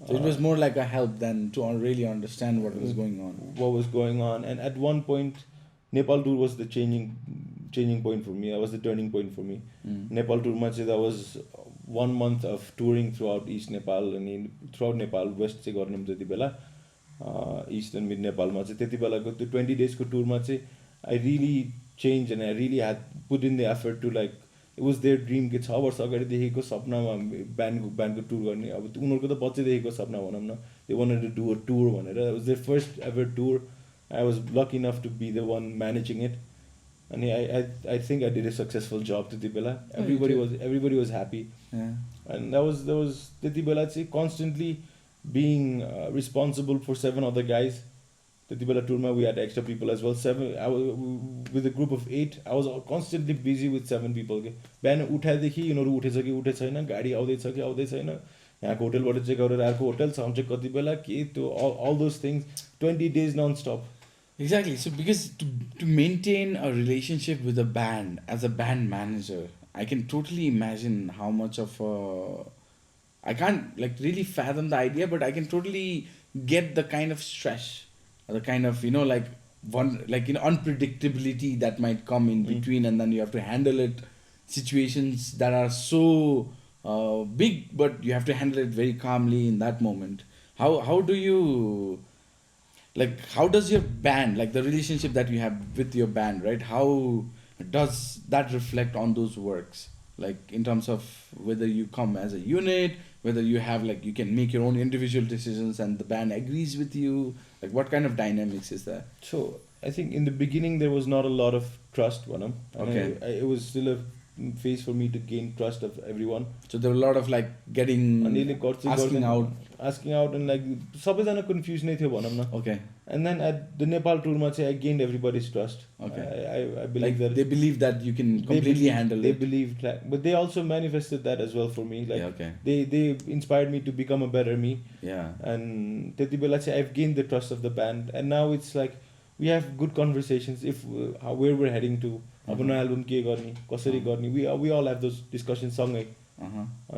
A: So it was more like a help than to really understand what was going on.
B: What was going on. And at one point, Nepal tour was the changing point for me. That was the turning point for me. Nepal tour ma that was 1 month of touring throughout East Nepal and throughout Nepal, West चाहिँ गर्नु त्यति बेला, East and Mid Nepal मा चाहिँ त्यति बेलाको त्यो 20 days को tour मा चाहिँ I really changed and I really had put in the effort to like, it was their dream कि 6 वर्ष अगाडिदेखिको सपनामा ब्यान्डको टुर गर्ने. अब उनीहरूको त बच्चैदेखिको सपना भनौँ न. They wanted to do a tour भनेर. It was their first ever tour. I was lucky enough to be the one managing it. And I think I did a successful job त्यति बेला. Everybody was happy.
A: Yeah.
B: And that was त्यति बेला चाहिँ constantly being responsible for 7 other guys. त्यति बेला टुरमा we had extra people as well. With a group of 8, I was constantly busy with 7 people. बिहान उठाएदेखि यिनीहरू उठेछ कि उठेछ छैन, गाडी आउँदैछ कि आउँदै छैन, यहाँको होटलबाट चेक गरेर अर्को होटल, साउन्ड चेक कति बेला के, त्यो all those things, 20 days non-stop.
A: Exactly. So because to maintain a relationship with a band as a band manager, I can totally imagine how much of I can't like really fathom the idea, but I can totally get the kind of stress, the kind of like unpredictability that might come in between, and then you have to handle it, situations that are so big, but you have to handle it very calmly in that moment. How do you how does your band, like the relationship that you have with your band, right, how does that reflect on those works, like in terms of whether you come as a unit, whether you have you can make your own individual decisions and the band agrees with you, like what kind of dynamics is that?
B: So I think in the beginning there was not a lot of trust, Vanam.
A: Okay.
B: It was still a phase for me to gain trust of everyone.
A: So there were a lot of getting
B: asking out and सबैजना confused नै थियो भनौँ न.
A: Okay.
B: And then at the Nepal tour मा चाहिँ I gained everybody's trust.
A: Okay.
B: I believe that
A: they believe that you can completely handle
B: they
A: it.
B: They believed that, but they also manifested that as well for me.
A: Okay.
B: They inspired me to become a better me.
A: Yeah.
B: And त्यति बेला चाहिँ I've gained the trust of the band, and now it's like we have good conversations if where we're heading to. अब नयाँ album के गर्ने, कसरी गर्ने, we all have those discussions सँगै.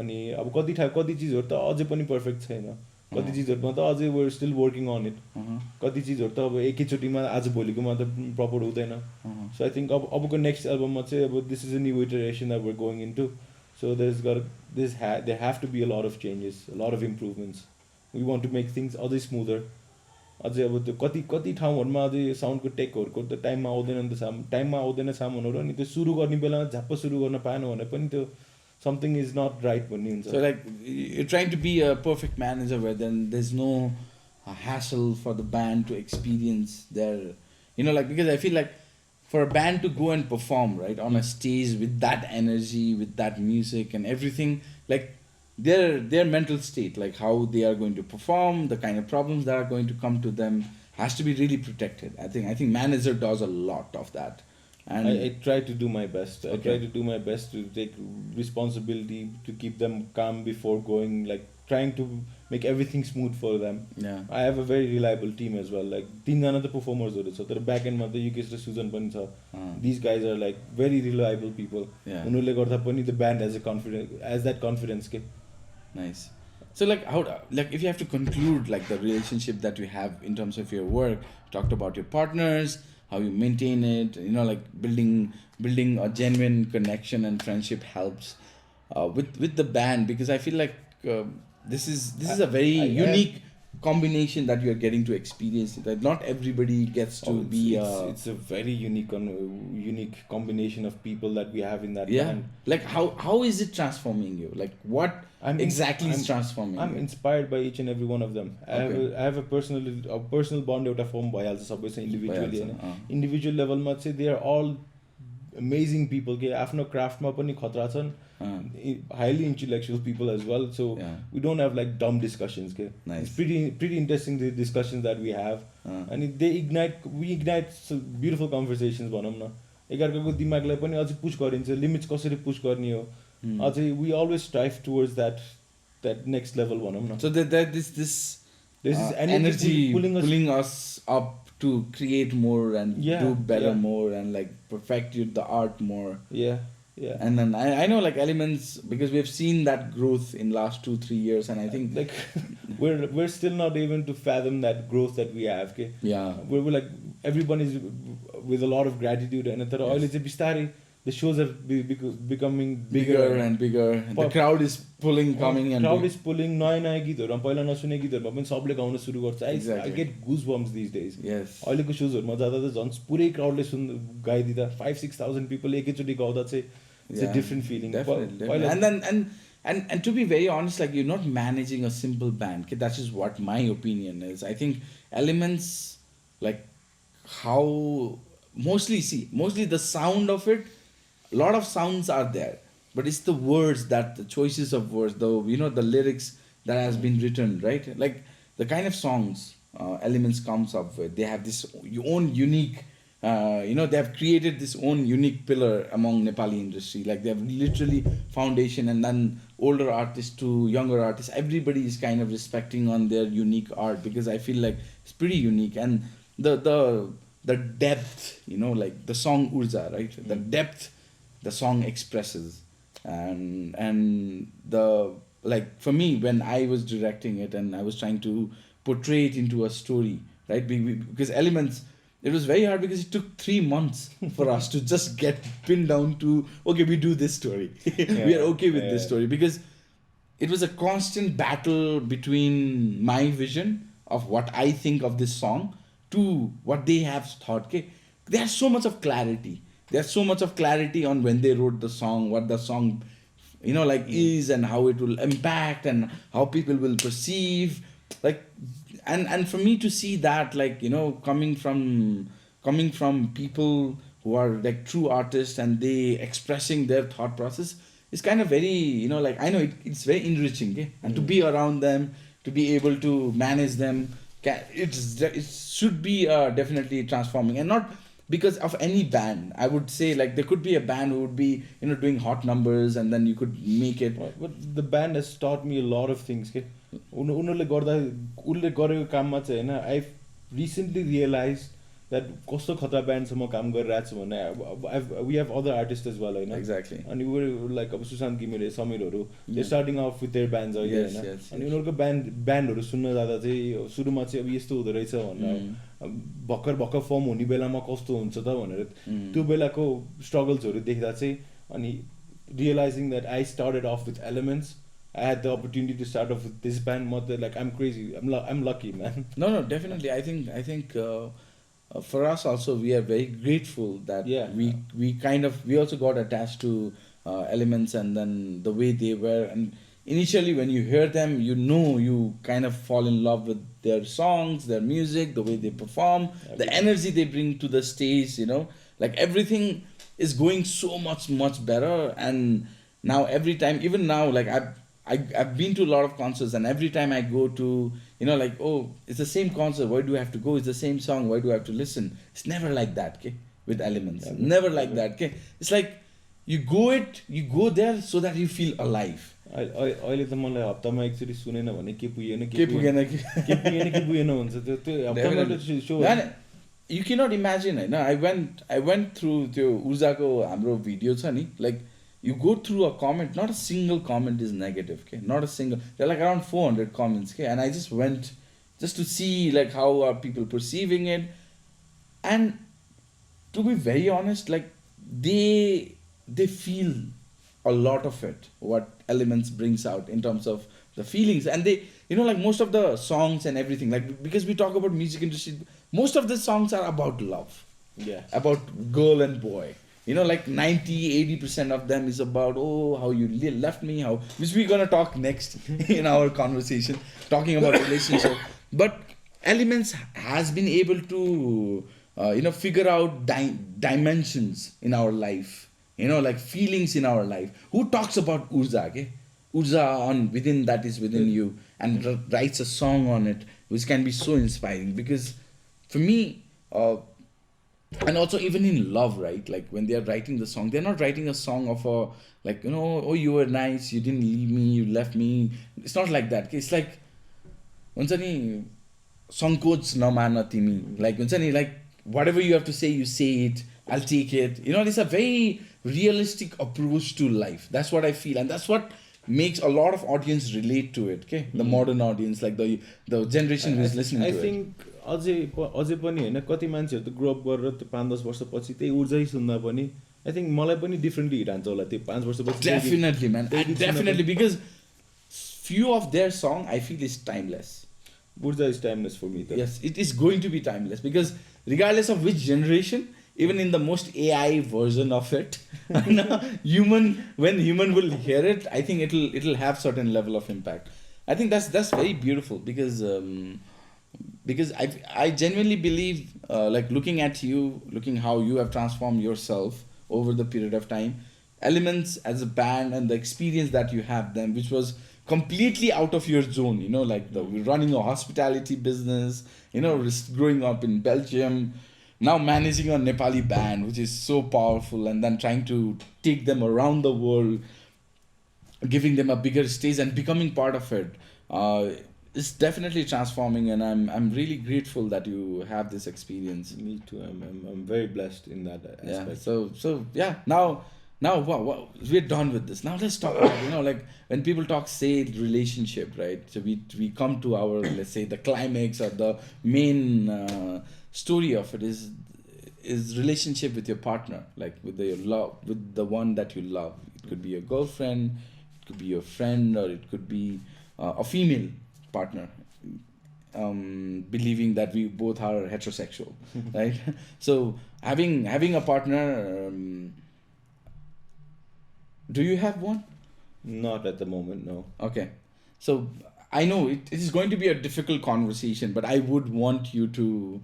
B: अनि अब कति चिजहरु त अझै पनि पर्फेक्ट छैन, कति चिजहरुमा त अझै we're still working on it. कति चिजहरु त अब एकैचोटीमा आज भोलिकोमा त प्रपर हुँदैन. So I think अबको next album मा चाहिँ अब this is a new iteration that we're going into. So there have to be a lot of changes, a lot of improvements. We want to make things अझै smoother. अझै अब त्यो कति ठाउँहरुमा अझै साउन्डको टेकहरुको त टाइममा आउँदैन सामानहरु, अनि त्यो सुरु गर्ने बेलामा झ्याप्प सुरु गर्न पाएन भने पनि त्यो something is not right भन्ने हुन्छ.
A: So you're trying to be a perfect manager where then there's no hassle for the band to experience their because I feel like for a band to go and perform right on a stage with that energy, with that music and everything, like their mental state, like how they are going to perform, the kind of problems that are going to come to them, has to be really protected. I think manager does a lot of that. And
B: I try to do my best. I try
A: okay.
B: to do my best to take responsibility to keep them calm before going, like trying to make everything smooth for them.
A: Yeah.
B: I have a very reliable team as well. Like तीनजना त performers so the back end मा त युकेश र सुजन पनि छ. These guys are like very reliable people.
A: Yeah.
B: उनीहरूले गर्दा पनि the band has that confidence के.
A: Nice. So like how, like if you have to conclude like the relationship that you have in terms of your work, talked about your partners, how you maintain it, like building a genuine connection and friendship helps with the band, because I feel like this is a very unique combination that you are getting to experience. That not everybody gets to be.
B: It's a very unique combination of people that we have in that
A: Yeah.
B: band.
A: Like how is it transforming you? Like what exactly is transforming
B: I'm
A: you?
B: inspired by each and every one of them.
A: Okay.
B: I have a personal bond एउटा form भइहाल्छ सबैसँग individually हैन. Individual level मा चाहिँ they are all amazing people के आफ्नो क्राफ्टमा पनि खतरा छन्. Highly intellectual people as well, so we don't have like dumb discussions के.
A: Nice.
B: It's pretty interesting the discussions that we have, and we ignite beautiful conversations भनौँ न. एकअर्काको दिमागलाई पनि अझै पुश गरिन्छ, लिमिट्स कसरी पुश गर्ने हो. अझै we always strive towards that next level भनौँ न.
A: So this
B: energy
A: pulling us up to create more and do better more and like perfect the art more.
B: Yeah.
A: And then I know like Elements, because we've seen that growth in last 2-3 years, and I think
B: like we're still not able to fathom that growth that we have. Okay?
A: Yeah.
B: We're like everyone is with a lot of gratitude, and the shows are becoming bigger
A: and bigger. And the crowd is pulling, coming, and
B: crowd is pulling. नयाँ गीतहरु पहिला नसुने गीतहरुमा पनि सबले gown सुरु गर्छ. I get goosebumps these days.
A: Yes.
B: अहिलेको शोजहरुमा जाँदा त झन् पुरै क्राउडले गाइदिँदा 5,000-6,000 people एकैचोटी गाउँदा चाहिँ it's a different feeling.
A: Definitely. And to be very honest, like you're not managing a simple band. Okay, that's just what my opinion is. I think Elements, like how mostly the sound of it, a lot of sounds are there, but it's the words, that the choices of words, the lyrics that has been written, right? Like the kind of songs Elements comes up with, they have this own unique. They have created this own unique pillar among Nepali industry. Like they have literally foundation, and then older artists to younger artists, everybody is kind of respecting on their unique art, because I feel like it's pretty unique. And the depth, like the song Urja, right? The depth the song expresses, and the, like for me, when I was directing it and I was trying to portray it into a story, right? Because Elements, it was very hard because it took 3 months for us to just get pinned down to, okay, we do this story. We are okay with this story, because it was a constant battle between my vision of what I think of this song to what they have thought. Okay? There's so much of clarity. There's so much of clarity on when they wrote the song, what the song, is, and how it will impact and how people will perceive. Like, and for me to see that, like, coming from people who are like true artists and they expressing their thought process is kind of very, like, I know it's very enriching, okay? And to be around them, to be able to manage them, it should be definitely transforming. And not because of any band. I would say, like, there could be a band who would be, doing hot numbers, and then you could make it.
B: But the band has taught me a lot of things. Okay? उनीहरूले गरेको काममा चाहिँ हैन, I've recently realized that कस्तो खतरा band छ म काम गरिरहेको छु भने, we have other artists as well, Hahn.
A: Exactly.
B: अनि we're like अब Sushant Ghimire, समीरहरू, they're starting off with their bands अहिले, हैन. अनि उनीहरूको ब्यान्डहरू सुन्न जाँदा चाहिँ सुरुमा चाहिँ अब यस्तो हुँदो रहेछ भनेर भक्कर फर्म हुने बेलामा कस्तो हुन्छ त भनेर त्यो बेलाको स्ट्रगल्सहरू देख्दा चाहिँ, अनि realizing that I started off with Elements, I had the opportunity to start off with this band. Like, I'm crazy. I'm lucky, man.
A: No, definitely. I think for us also, we are very grateful that we also got attached to Elements, and then the way they were. And initially, when you hear them, you kind of fall in love with their songs, their music, the way they perform, the energy they bring to the stage, Like everything is going so much better. And now every time, even now, like I've been to a lot of concerts, and every time I go to, like, oh, it's the same concert, why do I have to go? It's the same song, why do I have to listen? It's never like that, okay? With Elements, never like that, okay? It's like you go there so that you feel alive.
B: अहिले त मलाई हप्तामा एकचोटि सुनेन भने के पुगेन
A: के पुगेन
B: के पुगेन हुन्छ त्यो हप्तामा एउटा सो
A: You cannot imagine, होइन? I went through त्यो ऊर्जाको हाम्रो भिडियो छ नि, like you go through a comment, not a single comment is negative, okay? Not a single. There are like around 400 comments, okay? And I just went just to see like how are people perceiving it. And to be very honest, like they feel a lot of it, what Elements brings out in terms of the feelings. And they, like most of the songs and everything, like because we talk about music industry, most of the songs are about love.
B: Yeah.
A: About girl and boy. Like 90-80% of them is about, oh, how you left me, how, which we're gonna talk next in our conversation, talking about relationship. But Elements has been able to, figure out dimensions in our life, like feelings in our life. Who talks about Urza, okay? Urza on within that is within you, and writes a song on it, which can be so inspiring. Because for me, and also even in love, right? Like when they are writing the song, they're not writing a song of a, like, oh, you were nice, you didn't leave me, you left me. It's not like that. It's like, हुन्छ नि संकोच नमान तिमी, like हुन्छ नि, like whatever you have to say, you say it, I'll take it. It's a very realistic approach to life. That's what I feel, and that's what makes a lot of audience relate to it, okay? The modern audience, like the generation who is listening to it.
B: I think अझै पनि होइन, कति मान्छेहरू त grow up गरेर त्यो 5-10 वर्षपछि त्यही ऊर्जै सुन्दा पनि आई थिङ्क मलाई पनि डिफ्रेन्टली हिट हान्छ होला त्यो 5 वर्षपछि.
A: Definitely, man. Definitely, because few of their song I feel is timeless.
B: Urza is timeless for me.
A: Yes, it is going to be timeless, because regardless of which generation, even in the most AI version of it, when human will hear it, I think it'll have certain level of impact. I think that's very beautiful, because I genuinely believe, like looking at you, looking how you have transformed yourself over the period of time, Elements as a band and the experience that you have them, which was completely out of your zone, like running a hospitality business, growing up in Belgium, now managing a Nepali band, which is so powerful, and then trying to take them around the world, giving them a bigger stage and becoming part of it. It's definitely transforming, and I'm really grateful that you have this experience.
B: Me too. I'm very blessed in that aspect.
A: Yeah. So yeah. Now what we're done with this. Now let's talk about, like when people say relationship, right? So we come to our, let's say, the climax or the main story of it is relationship with your partner, like with the one that you love. It could be your girlfriend, it could be your friend, or it could be a female partner, believing that we both are heterosexual, right? So having a partner, do you have one?
B: Not at the moment, no.
A: Okay, so I know it is going to be a difficult conversation, but I would want you to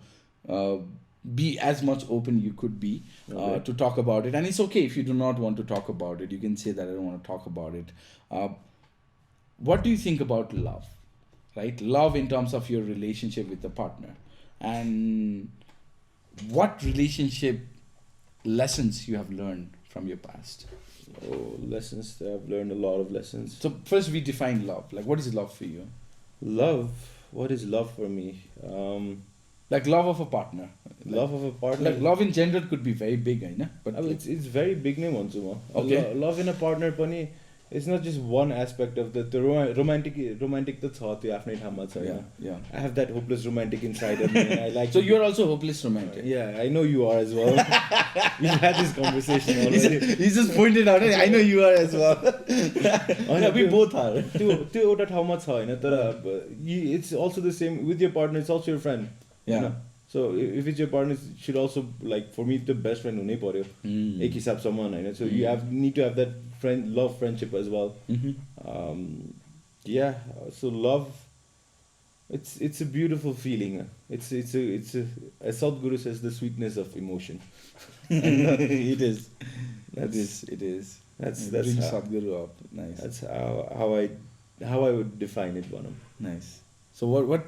A: be as much open you could be, to talk about it. And it's okay if you do not want to talk about it. You can say that I don't want to talk about it. What do you think about love? Right? Love in terms of your relationship with the partner. And what relationship lessons you have learned from your past?
B: Oh, lessons. I've learned a lot of lessons.
A: So first we define love. Like, what is love for you?
B: Love? What is love for me?
A: Like love of a partner.
B: Love of a partner?
A: Like love in general could be very big, right? But
B: it's very big name also.
A: Okay.
B: Love in a partner pani, it's not just one aspect of the romantic the thought you after
A: yeah.
B: I have that hopeless romantic inside of me, and I like.
A: So you're also hopeless romantic.
B: Yeah, I know you are as well. We've had this conversation already.
A: He just pointed out, I know you are as well. Yeah, we both are.
B: त्यो एउटा ठाउँमा छ हैन, तर it's also the same with your partner. It's also your friend.
A: Yeah.
B: So if it's your partner, it should also, like, for me, the best friend हुनै पर्यो. एक हिसाबसम्म हैन. So you need to have that friendship as well. Yeah. So love, it's a beautiful feeling. It's a as Sadhguru says, the sweetness of emotion.
A: It is.
B: That's
A: It is.
B: that's
A: Bring
B: how
A: Sadhguru up. Nice.
B: that's how I would define it, Bonham.
A: Nice. So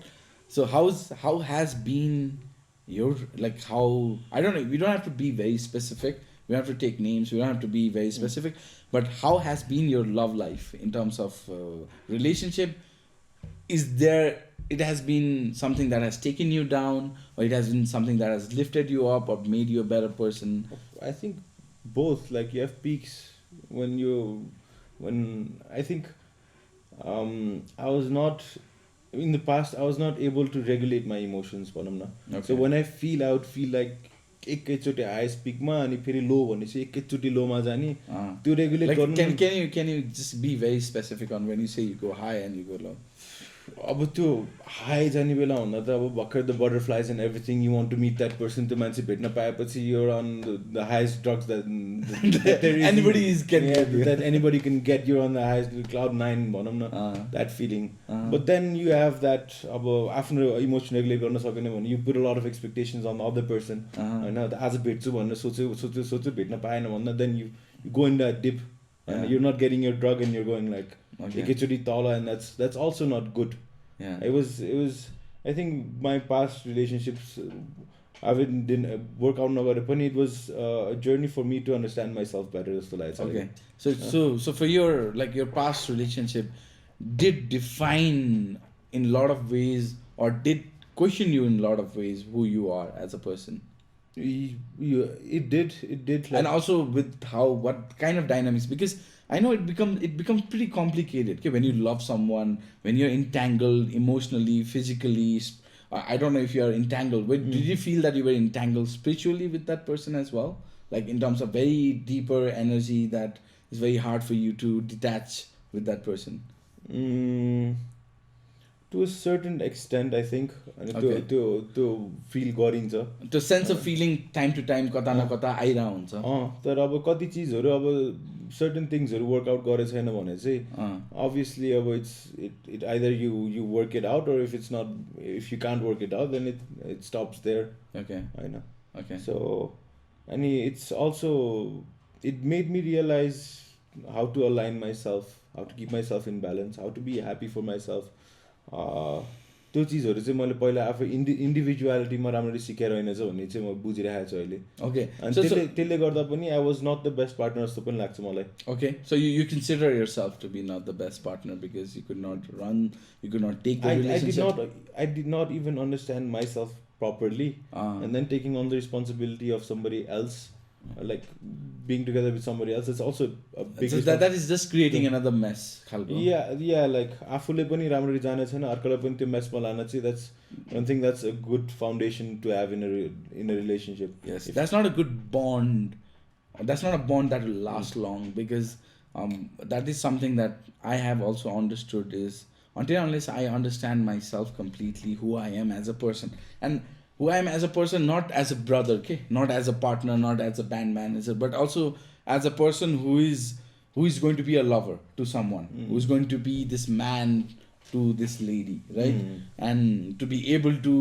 A: so how has been your, like, how, I don't know, we don't have to be very specific. We don't have to take names. We don't have to be very specific. But how has been your love life in terms of relationship? Is there, it has been something that has taken you down, or it has been something that has lifted you up or made you a better person?
B: I think both. Like, you have peaks when I think I was not in the past. I was not able to regulate my emotions, भनौँ न.
A: Okay.
B: So when I feel, I would feel like एकैचोटि high पिकमा अनि फेरि लो भनेपछि एकैचोटि लोमा जाने त्यो रेगुलेट
A: Like,
B: गर्नु.
A: can you just be very specific on when you say you go high and you go low?
B: अब त्यो हाई जाने बेला हुँदा त अब भर्खर the butterflies and everything you want to meet that person, त्यो मान्छे भेट्न पाएपछि you're on the highest drugs that anybody can get you on the highest cloud 9 भनौँ न, that feeling. But then you have that, अब आफ्नो emotion regulate गर्न सकेन भने यु put a lot of expectations on the other person होइन. आज भेट्छु भनेर सोच्यो भेट्न पाएन भन्दा then you go in the deep and you're not getting your drug and you're going like ekachoti tala, and that's also not good. It was I think my past relationships didn't work out nagare pani. It was a journey for me to understand myself better jasto lagyo.
A: Okay, so for your, like, your past relationship did define in a lot of ways, or did question you in a lot of ways who you are as a person?
B: It did like,
A: and also with what kind of dynamics, because I know it becomes pretty complicated, okay, when you love someone, when you're entangled emotionally, physically. I don't know if you're entangled, but did you feel that you were entangled spiritually with that person as well, like in terms of very deeper energy that is very hard for you to detach with that person?
B: To a certain extent, I think. To feel गरिन्छ,
A: त्यो sense of feeling time to time कता न कता आइरह हुन्छ.
B: तर अब कति चिजहरू, अब सर्टन थिङ्सहरू वर्कआउट गरेको छैन भने चाहिँ अभियसली अब it either you work it out, or if you can't work it out, then it stops there.
A: Okay.
B: होइन.
A: Okay.
B: So अनि it's also, it made me realize how to align myself, how to keep myself in balance, how to be happy for myself. त्यो चिजहरू चाहिँ मैले पहिला आफै इन्डिभिजुअलिटीमा राम्ररी सिकेर होइन भन्ने चाहिँ म बुझिरहेको छु अहिले.
A: Okay.
B: अनि त्यसले गर्दा पनि I was not the best partner जस्तो पनि लाग्छ मलाई.
A: Okay, so you consider yourself to be not the best partner because you could not take the relationship.
B: I did not even understand myself properly, and then taking on the responsibility of somebody else, like being together with somebody else, it's also a big
A: so that is just creating another mess.
B: Yeah, like आफूले पनि राम्ररी जाने छैन, अर्कोलाई पनि त्यो मेसमा लान चाहिँ, that's one thing, that's a good foundation to have in a relationship.
A: Yes, that's not a good bond. That's not a bond that will last long, because that is something that I have also understood, is until unless I understand myself completely, who I am as a person, and who I am as a person, not as a brother, okay, not as a partner, not as a band manager, but also as a person who is going to be a lover to someone, who is going to be this man to this lady, right? And to be able to,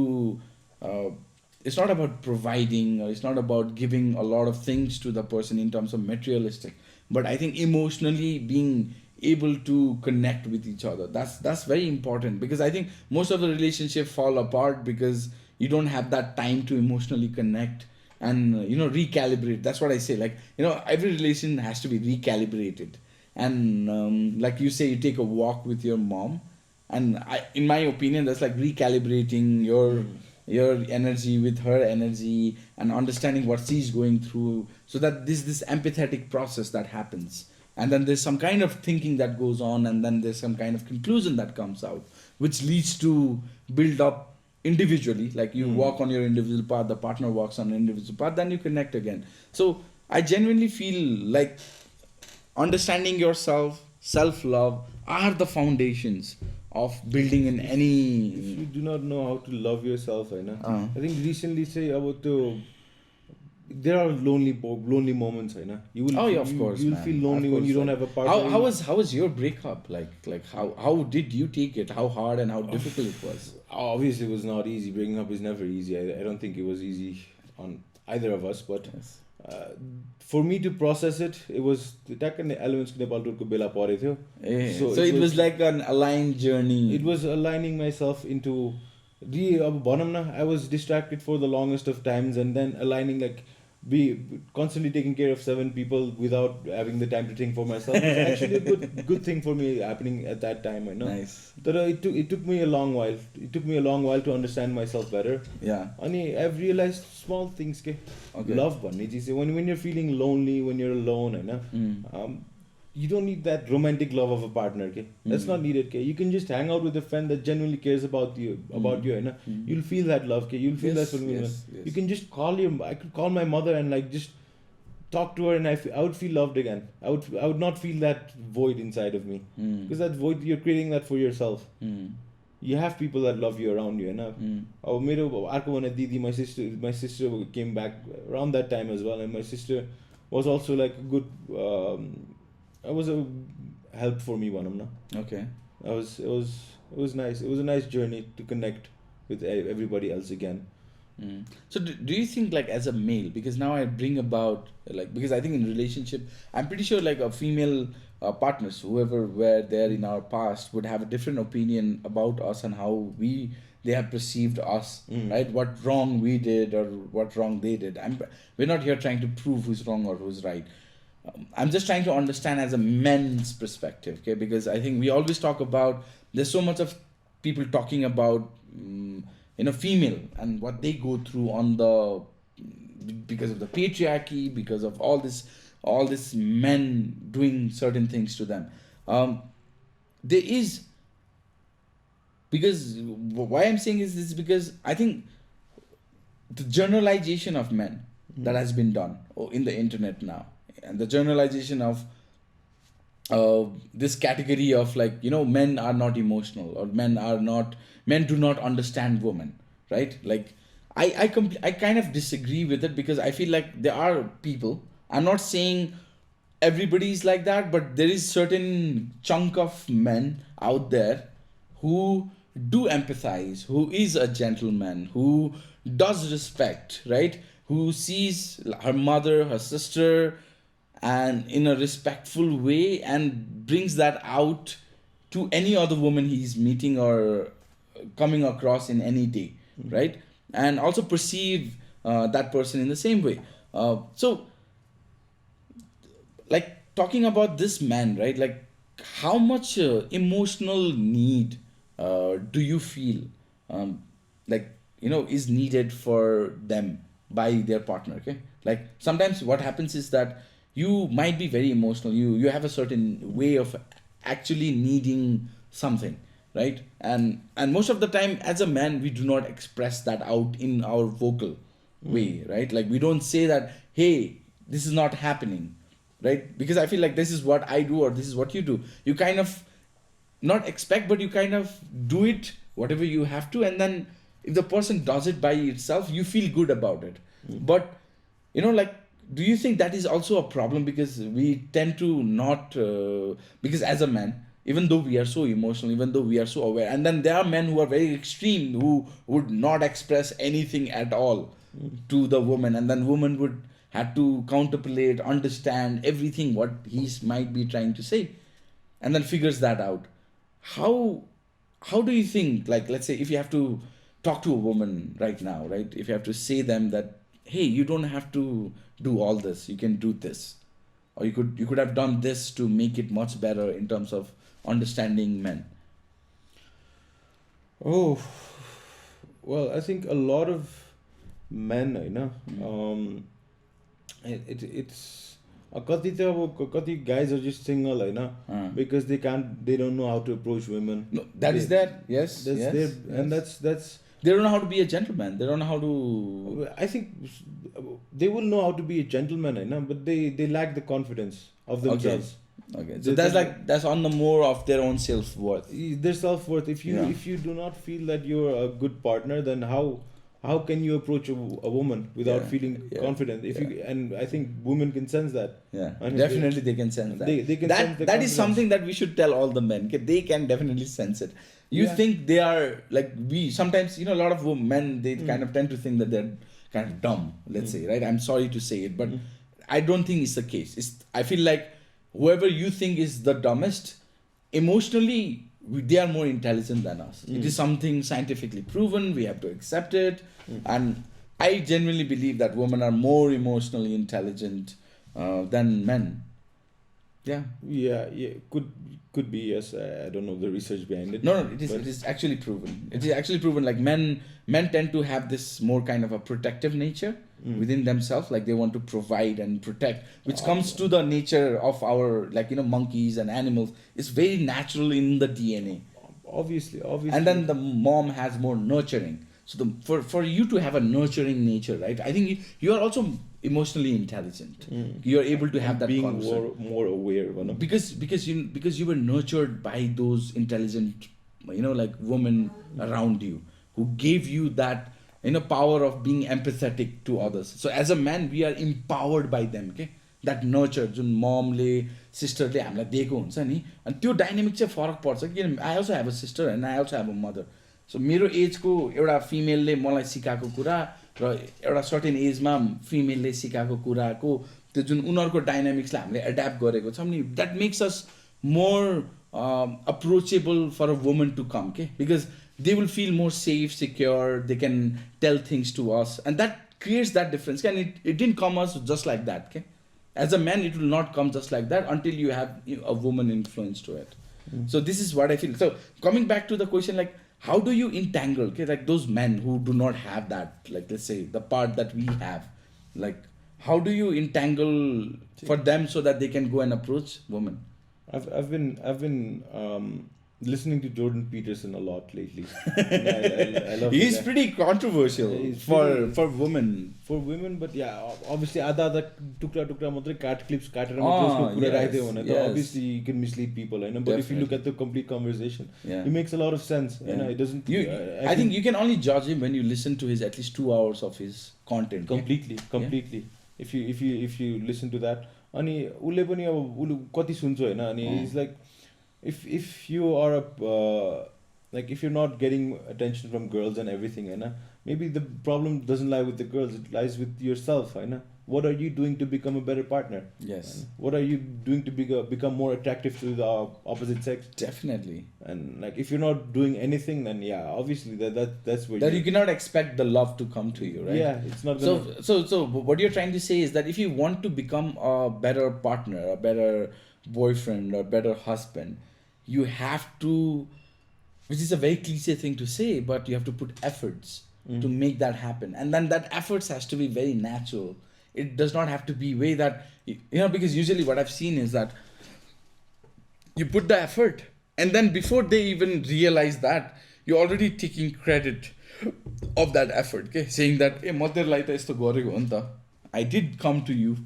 A: it's not about providing, or it's not about giving a lot of things to the person in terms of materialistic, but I think emotionally being able to connect with each other, that's very important, because I think most of the relationships fall apart because you don't have that time to emotionally connect and recalibrate. That's what I say, like, every relation has to be recalibrated. And like you say, you take a walk with your mom, and in my opinion, that's like recalibrating your energy with her energy, and understanding what she's going through, so that this empathetic process that happens, and then there's some kind of thinking that goes on, and then there's some kind of conclusion that comes out, which leads to build up individually, like you walk on your individual path, the partner walks on an individual path, then you connect again. So I genuinely feel like understanding yourself, self-love are the foundations of building in any.
B: If you do not know how to love yourself, I think recently say about there are lonely moments, you will
A: of course,
B: you will feel lonely when you don't have a partner.
A: How was your breakup, like how did you take it, how hard and how difficult it was?
B: Obviously it was not easy. Breaking up is never easy. I don't think it was easy on either of us, but for me to process it, it was ट्याक्क एलिमेन्ट्सको Nepal टुरको बेला परेको थियो.
A: So it was like an aligned journey.
B: It was aligning myself into अब भनौँ न, I was distracted for the longest of times, and then aligning, like, be constantly taking care of 7 people without having the time to think for myself. It's actually a good thing for me happening at that time, I know.
A: Nice.
B: But it took me a long while. It took me a long while to understand myself better.
A: Yeah.
B: And I've realized small things.
A: Okay.
B: Love भन्ने चिज चाहिँ when you're feeling lonely, when you're alone, होइन, you don't need that romantic love of a partner. That's not needed. You can just hang out with a friend that genuinely cares about you, होइन. You'll feel that love. You'll feel that from
A: yes.
B: You can just call I could call my mother and, like, just talk to her, and I would feel loved again. I would not feel that void inside of me, because that void, you're creating that for yourself. You have people that love you around you, होइन. अब मेरो अर्को भने दिदी, my sister came back around that time as well, and my sister was also like a good it was a help for me, भनौँ न.
A: Okay.
B: It was nice. It was a nice journey to connect with everybody else again.
A: So do you think, like, as a male, because now I bring about, like, because I think in relationship, I'm pretty sure, like, a female partners, whoever were there in our past, would have a different opinion about us and how they have perceived us, right? What wrong we did or what wrong they did. We're not here trying to prove who's wrong or who's right. I'm just trying to understand as a men's perspective, okay? Because I think we always talk about, there's so much of people talking about, female and what they go through because of the patriarchy, because of all this men doing certain things to them. There is, because why I'm saying is this, because I think the generalization of men that has been done in the internet now, and the generalization of this category of, like, men are not emotional, or men do not understand women, right? Like, I kind of disagree with it, because I feel like there are people, I'm not saying everybody's like that, but there is certain chunk of men out there who do empathize, who is a gentleman, who does respect, right? Who sees her mother, her sister, and in a respectful way, and brings that out to any other woman he's meeting or coming across in any day, right? And also perceive that person in the same way. So, like, talking about this man, right? Like, how much emotional need do you feel, is needed for them by their partner, okay? Like, sometimes what happens is that you might be very emotional. You have a certain way of actually needing something, right? And most of the time, as a man, we do not express that out in our vocal way, right? Like, we don't say that, hey, this is not happening, right? Because I feel like this is what I do or this is what you do. You kind of not expect, but you kind of do it, whatever you have to. And then if the person does it by itself, you feel good about it. But, like, do you think that is also a problem? Because we tend to not, because as a man, even though we are so emotional, even though we are so aware, and then there are men who are very extreme, who would not express anything at all to the woman, and then woman would have to contemplate, understand everything what he might be trying to say, and then figures that out. How do you think, like, let's say if you have to talk to a woman right now, right? If you have to say them that, hey, you don't have to do all this, you can do this, or you could have done this to make it much better in terms of understanding men.
B: Oh, well, I think a lot of men, it's kati guys are just single, because they don't know how to approach women.
A: No, that is there. Yes, yes.
B: And that's
A: they don't know how to be a gentleman. They don't know how to.
B: I think they will know how to be a gentleman, but they lack the confidence of themselves.
A: Okay. So that's on the more of their own self-worth.
B: Their self-worth. If you do not feel that you're a good partner, then how can you approach a woman without feeling confident? And I think women can sense that.
A: Yeah, definitely they can sense that.
B: They can sense the
A: that is something that we should tell all the men. They can definitely sense it. You think they are like we sometimes, a lot of men, they kind of tend to think that they're kind of dumb, let's say, right? I'm sorry to say it, but I don't think it's the case. I feel like whoever you think is the dumbest, emotionally, they are more intelligent than us. It is something scientifically proven. We have to accept it. And I genuinely believe that women are more emotionally intelligent than men. Yeah.
B: Yeah, could be, yes. I don't know the research behind it.
A: No, it
B: but
A: is actually proven. It is actually proven. Like men tend to have this more kind of a protective nature within themselves. Like they want to provide and protect, which comes to the nature of our, like, monkeys and animals. It's very natural in the DNA.
B: obviously.
A: And then the mom has more nurturing. So for you to have a nurturing nature, right? I think you are also emotionally intelligent. You are able to have that
B: being
A: concept.
B: more aware,
A: Because you were nurtured by those intelligent, like women around you who gave you that power of being empathetic to others. So as a man, we are empowered by them. Okay, that nurture जुन ममले सिस्टरले हामीलाई दिएको हुन्छ नि, अनि त्यो dynamic चाहिँ फरक पर्छ किन I also have a sister and I also have a mother. So मेरो एजको एउटा फिमेलले मलाई सिकाएको कुरा र एउटा सर्टेन एजमा फिमेलले सिकाएको कुराको त्यो जुन उनीहरूको डाइनामिक्सलाई हामीले एड्याप्ट गरेको छौँ नि, that makes us more approachable for a woman to come के, because they will feel more safe, secure, they can tell things to us, and that creates that difference. And it didn't come us just like that. Okay? As a man, it will not come just like that until you have a woman influence to it. So this is what I feel. So coming back to the question, like, how do you entangle, okay, like those men who do not have that, like, let's say the part that we have, like, how do you entangle for them so that they can go and approach women?
B: I've been listening to Jordan Peterson a lot lately. I love
A: He's
B: that.
A: pretty controversial
B: He's
A: for
B: pretty-
A: women.
B: For women, but yeah, obviously आधा टुक्रा मात्रै clips काटेर मात्रै उसको कुरा
A: yes,
B: राखिदियो भने त
A: yes.
B: obviously you can mislead people, होइन? But if you look at the complete conversation,
A: Yeah.
B: it makes a lot of sense.
A: Yeah.
B: It doesn't.
A: I think you can only judge him when you listen to his at least 2 hours of his content.
B: completely. If you listen to that, अनि उसले पनि अब उसले कति सुन्छ होइन, अनि it's like if you are like if you're not getting attention from girls and everything, होइन, maybe the problem doesn't lie with the girls, it lies with yourself, होइन. What are you doing to become a better partner?
A: Yes.
B: What are you doing to become more attractive to the opposite sex?
A: Definitely.
B: And like if you're not doing anything, then yeah, obviously that's where
A: That you cannot expect the love to come to you, right?
B: Yeah, it's not gonna.
A: So what you're trying to say is that if you want to become a better partner, a better boyfriend, or better husband, you have to, which is a very cliche thing to say, but you have to put efforts to make that happen. And then that efforts has to be very natural. It does not have to be way that, because usually what I've seen is that you put the effort and then before they even realize that, you're already taking credit of that effort, okay? Saying that, hey, motherलाई त यस्तो गरेको हो नि त, I did come to you,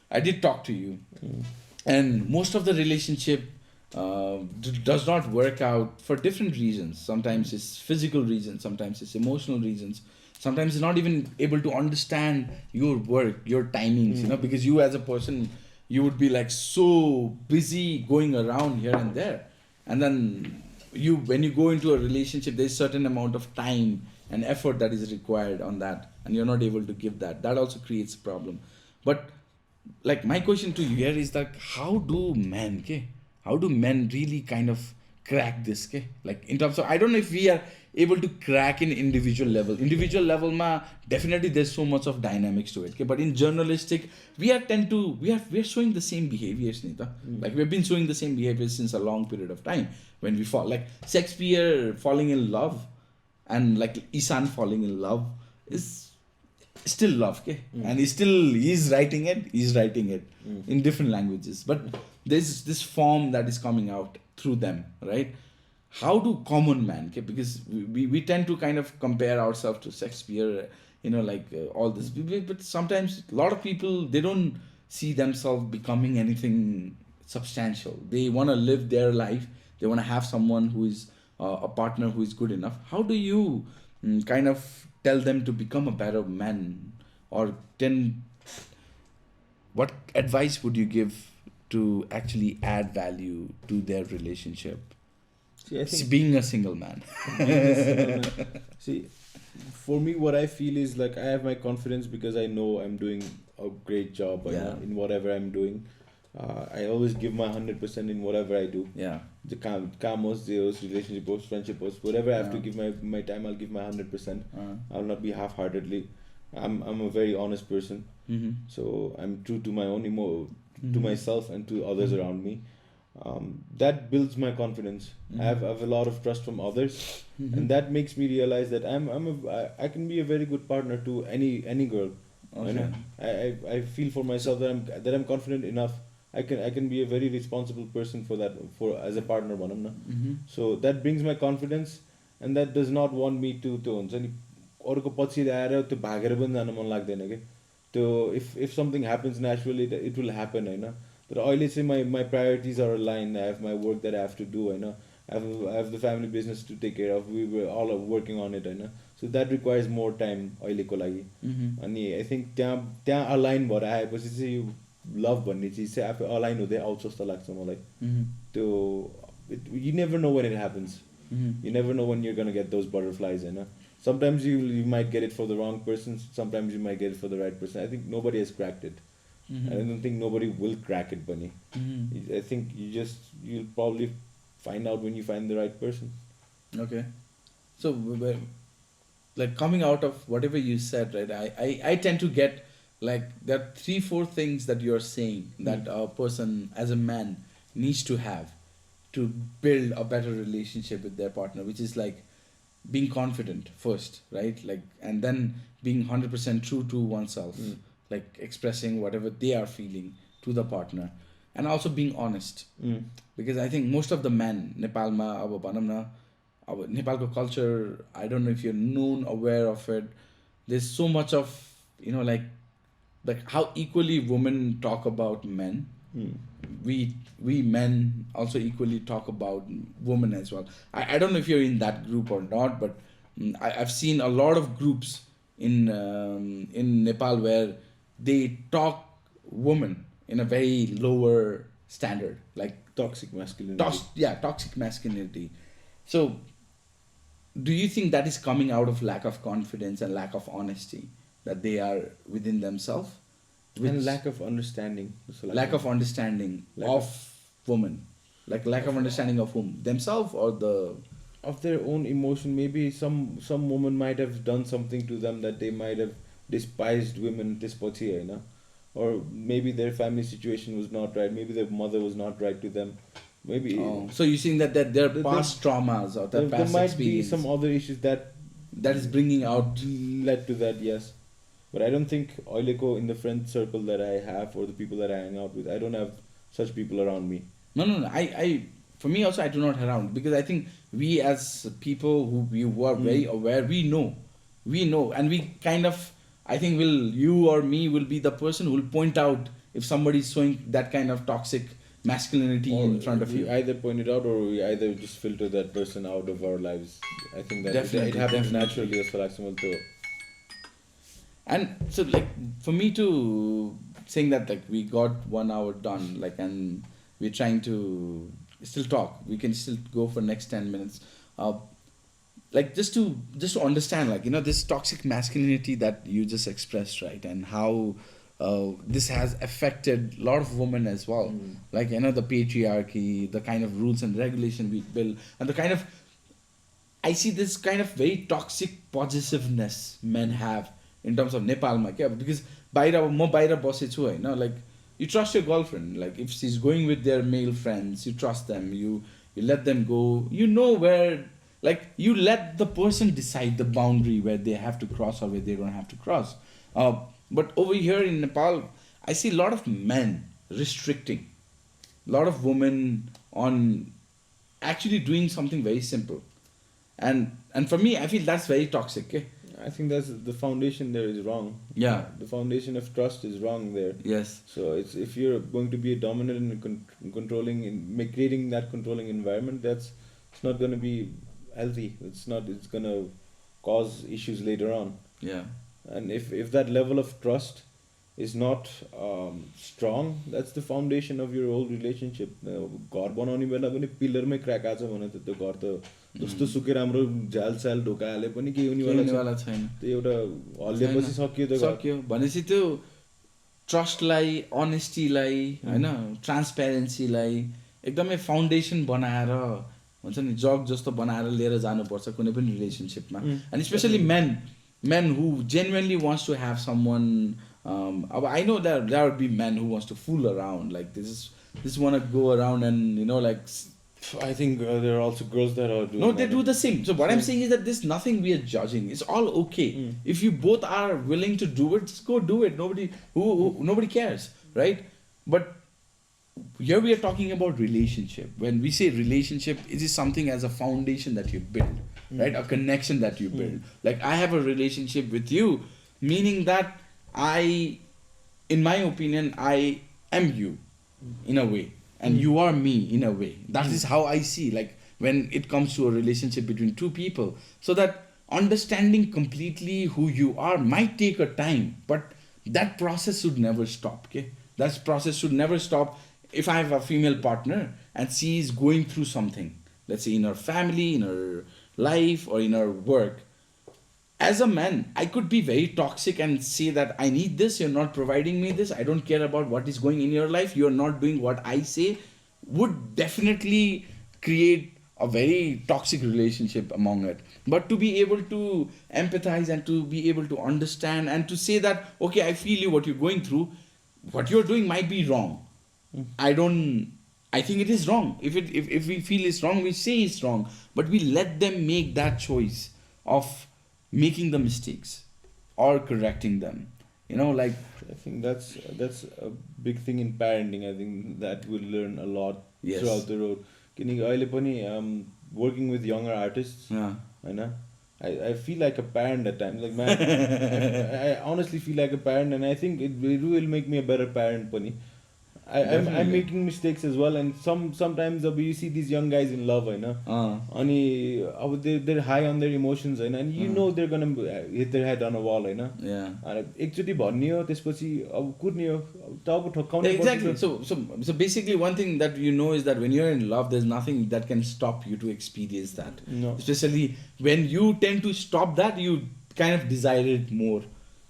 A: I did talk to you. And most of the relationship does not work out for different reasons. Sometimes it's physical reasons, sometimes it's emotional reasons, sometimes it's not even able to understand your work, your timings, because you as a person, you would be like so busy going around here and there. And then when you go into a relationship, there's a certain amount of time and effort that is required on that, and you're not able to give that. That also creates a problem. But like my question to you here is that how do men really kind of crack this, okay? Like in terms of, I don't know if we are able to crack in individual level ma, definitely there's so much of dynamics to it, okay? But in journalistic, we are showing the same behaviors, Nita. Like we've been showing the same behaviors since a long period of time. When we fall, like Shakespeare falling in love and like Isan falling in love is still love, okay? And he's writing it in different languages, but there's this form that is coming out through them, right? How do common man, okay? Because we tend to kind of compare ourselves to Shakespeare, all this, but sometimes a lot of people, they don't see themselves becoming anything substantial. They want to live their life, they want to have someone who is a partner who is good enough. How do you kind of tell them to become a better man, or what advice would you give to actually add value to their relationship?
B: See, I think
A: Being a single man.
B: See, For me, what I feel is like I have my confidence because I know I'm doing a great job
A: Yeah.
B: in whatever I'm doing. I always give my 100% in whatever I do.
A: Yeah.
B: The calm host, the host, relationship host, friendship host, whatever I have to
A: Yeah.
B: give my time, I'll give my 100%.
A: Uh,
B: I'll not be half-heartedly. I'm a very honest person,
A: mm-hmm.
B: so I'm true to my own to
A: Mm-hmm.
B: myself and to others around me. That builds my confidence. I have a lot of trust from others, and that makes me realize that I can be a very good partner to any girl. I know.
A: Okay.
B: I feel for myself that I'm confident enough. I can be a very responsible person for that for as a partner भनौँ न.
A: Mm-hmm.
B: So that brings my confidence, and that does not want me to त्यो हुन्छ नि अरूको पछि आएर त्यो भागेर पनि जान मन लाग्दैन के. त्यो if something happens naturally it will happen होइन. तर अहिले चाहिँ my priorities are aligned. I have my work that I have to do होइन. I have the family business to take care of. We were all working on it होइन. So that requires more time अहिलेको लागि.
A: Mm-hmm.
B: अनि I think त्यहाँ align भएर आएपछि चाहिँ यो लभ भन्ने चिज चाहिँ आफै अलाइन हुँदै आउँछ जस्तो लाग्छ मलाई.
A: Mm-hmm.
B: त्यो you never know when it happens.
A: Mm-hmm.
B: You never know when you're gonna get those butterflies होइन. Sometimes you might get it for the wrong person, sometimes you might get it for the right person. I think nobody has cracked it.
A: Mm-hmm.
B: I don't think nobody will crack it bunny.
A: Mm-hmm.
B: I think you'll probably find out when you find the right person.
A: Okay. So, like coming out of whatever you said, right? I tend to get like there are 3-4 things that you're saying that a person as a man needs to have to build a better relationship with their partner, which is like being confident first, right? Like, and then being 100% true to oneself, like expressing whatever they are feeling to the partner, and also being honest. Because I think most of the men नेपालमा अब भनौँ न अब नेपालको culture, I don't know if you're known aware of it, there's so much of like how equally women talk about men. We men also equally talk about women as well. I don't know if you're in that group or not, but I've seen a lot of groups in Nepal where they talk women in a very lower standard, like
B: Toxic masculinity.
A: toxic masculinity. So do you think that is coming out of lack of confidence and lack of honesty that they are within themselves?
B: And lack of understanding. So
A: Lack of understanding
B: Lack
A: of women, like lack of understanding of whom, themselves or the
B: of their own emotion. Maybe some woman might have done something to them that they might have despised women त्यसपछि होइन. Or maybe their family situation was not right. Maybe their mother was not right to them. Maybe
A: so you're saying that their past traumas or their
B: there
A: past
B: might
A: experience
B: be some other issues that
A: that is bringing out.
B: led to that. Yes, but I don't think Oileko in the friend circle that I have or the people that I hang out with, I don't have such people around me.
A: No. I for me also I do not around, because I think we as people who are very aware, we know, and we kind of, I think you or me will be the person who will point out if somebody is showing that kind of toxic masculinity
B: Or
A: in front of
B: we
A: you.
B: either point it out or we either just filter that person out of our lives. I think that
A: Definitely,
B: it happens
A: definitely.
B: naturally as far as
A: And so like for me to saying that like we got 1 hour done, like, and we're trying to still talk, we can still go for next 10 minutes, like just to understand, like, this toxic masculinity that you just expressed, right? And how this has affected a lot of women as well, like, the patriarchy, the kind of rules and regulation we build, and the kind of, I see this kind of very toxic possessiveness men have in terms of Nepalमा क्या, because म बाहिर बसेछु होइन, like you trust your girlfriend, like if she's going with their male friends, you trust them, you let them go, where, like you let the person decide the boundary where they have to cross or where they don't have to cross. But over here in Nepal, I see a lot of men restricting a lot of women on actually doing something very simple, and for me I feel that's very toxic. Eh?
B: I think that's the foundation there is wrong.
A: Yeah.
B: The foundation of trust is wrong there.
A: Yes.
B: So it's if you're going to be a dominant and controlling creating that controlling environment, it's not going to be healthy. It's going to cause issues later on.
A: Yeah.
B: And if that level of trust is not strong, that's the foundation of your whole relationship. घर बनाउने बेला पनि पिलरमै crack आछ भने त त्यो घर त जस्तो सुकै राम्रो झ्याल स्याल ढोका हाले पनि केही
A: हुनेवाला छैन,
B: त्यो एउटा हल्लेपछि सकियो त
A: सक्यो भनेपछि त्यो ट्रस्टलाई, अनेस्टीलाई होइन, ट्रान्सप्यारेन्सीलाई एकदमै फाउन्डेसन बनाएर हुन्छ नि, जग जस्तो बनाएर लिएर जानुपर्छ कुनै पनि रिलेसनसिपमा. And especially men who genuinely wants to have someone, I know that there will be men who wants to fool around, like this want to go around and like
B: I think there are also girls that are doing
A: they do the same. So what I'm saying is that there's nothing we are judging. It's all okay. If you both are willing to do it, just go do it. Nobody cares, right? But here we are talking about relationship. When we say relationship, it is something as a foundation that you build, right? A connection that you build. Like I have a relationship with you, meaning that in my opinion, I am you in a way, and you are me in a way. That is how I see, like when it comes to a relationship between two people. So that understanding completely who you are might take a time, but that process should never stop, okay? That process should never stop. If I have a female partner and she is going through something, let's say in her family, in her life, or in her work, as a man, I could be very toxic and say that I need this, you're not providing me this, I don't care about what is going in your life, you're not doing what I say, would definitely create a very toxic relationship among it. But to be able to empathize and to be able to understand and to say that, okay, I feel you, what you're going through, what you're doing might be wrong. I think it is wrong. If we feel it's wrong, we say it's wrong. But we let them make that choice of making the mistakes or correcting them. Like
B: I think that's a big thing in parenting. I think that we'll learn a lot throughout the road. किनकि अहिले पनि working with younger artists, होइन, I feel like a parent at times. Like man, I honestly feel like a parent, and I think it will make me a better parent पनि. I'm making mistakes as well, and sometimes you see these young guys in love, होइन, अनि they're high on their emotions, होइन, and they're gonna hit their head on a wall, होइन, एकचोटि भन्ने हो त्यसपछि अब कुर्ने हो, टाउको ठोक्काउने.
A: Exactly. So basically one thing that is that when you're in love, there's nothing that can stop you to experience that.
B: No.
A: Especially when you tend to stop that, you kind of desire it more.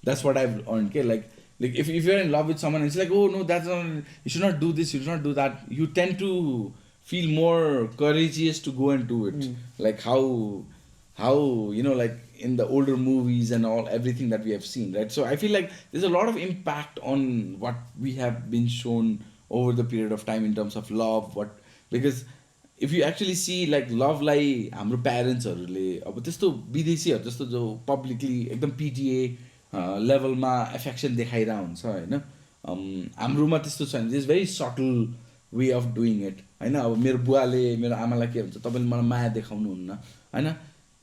A: That's what I've learned. Okay? Like if you're in love with someone, it's like, oh no, that's not, you should not do this, you should not do that. You tend to feel more courageous to go and do it. Like how like in the older movies and all, everything that we have seen, right? So I feel like there's a lot of impact on what we have been shown over the period of time in terms of love. Because if you actually see like love, like हाम्रो प्यारेन्ट्सहरूले अब त्यस्तो विदेशीहरू जस्तो जो publicly एकदम पिटिए लेभलमा affection देखाइरहेको हुन्छ, होइन, हाम्रोमा त्यस्तो छैन. This very subtle way of doing it, होइन. अब मेरो बुवाले मेरो आमालाई के भन्छ, तपाईँले मलाई माया देखाउनुहुन्न, होइन,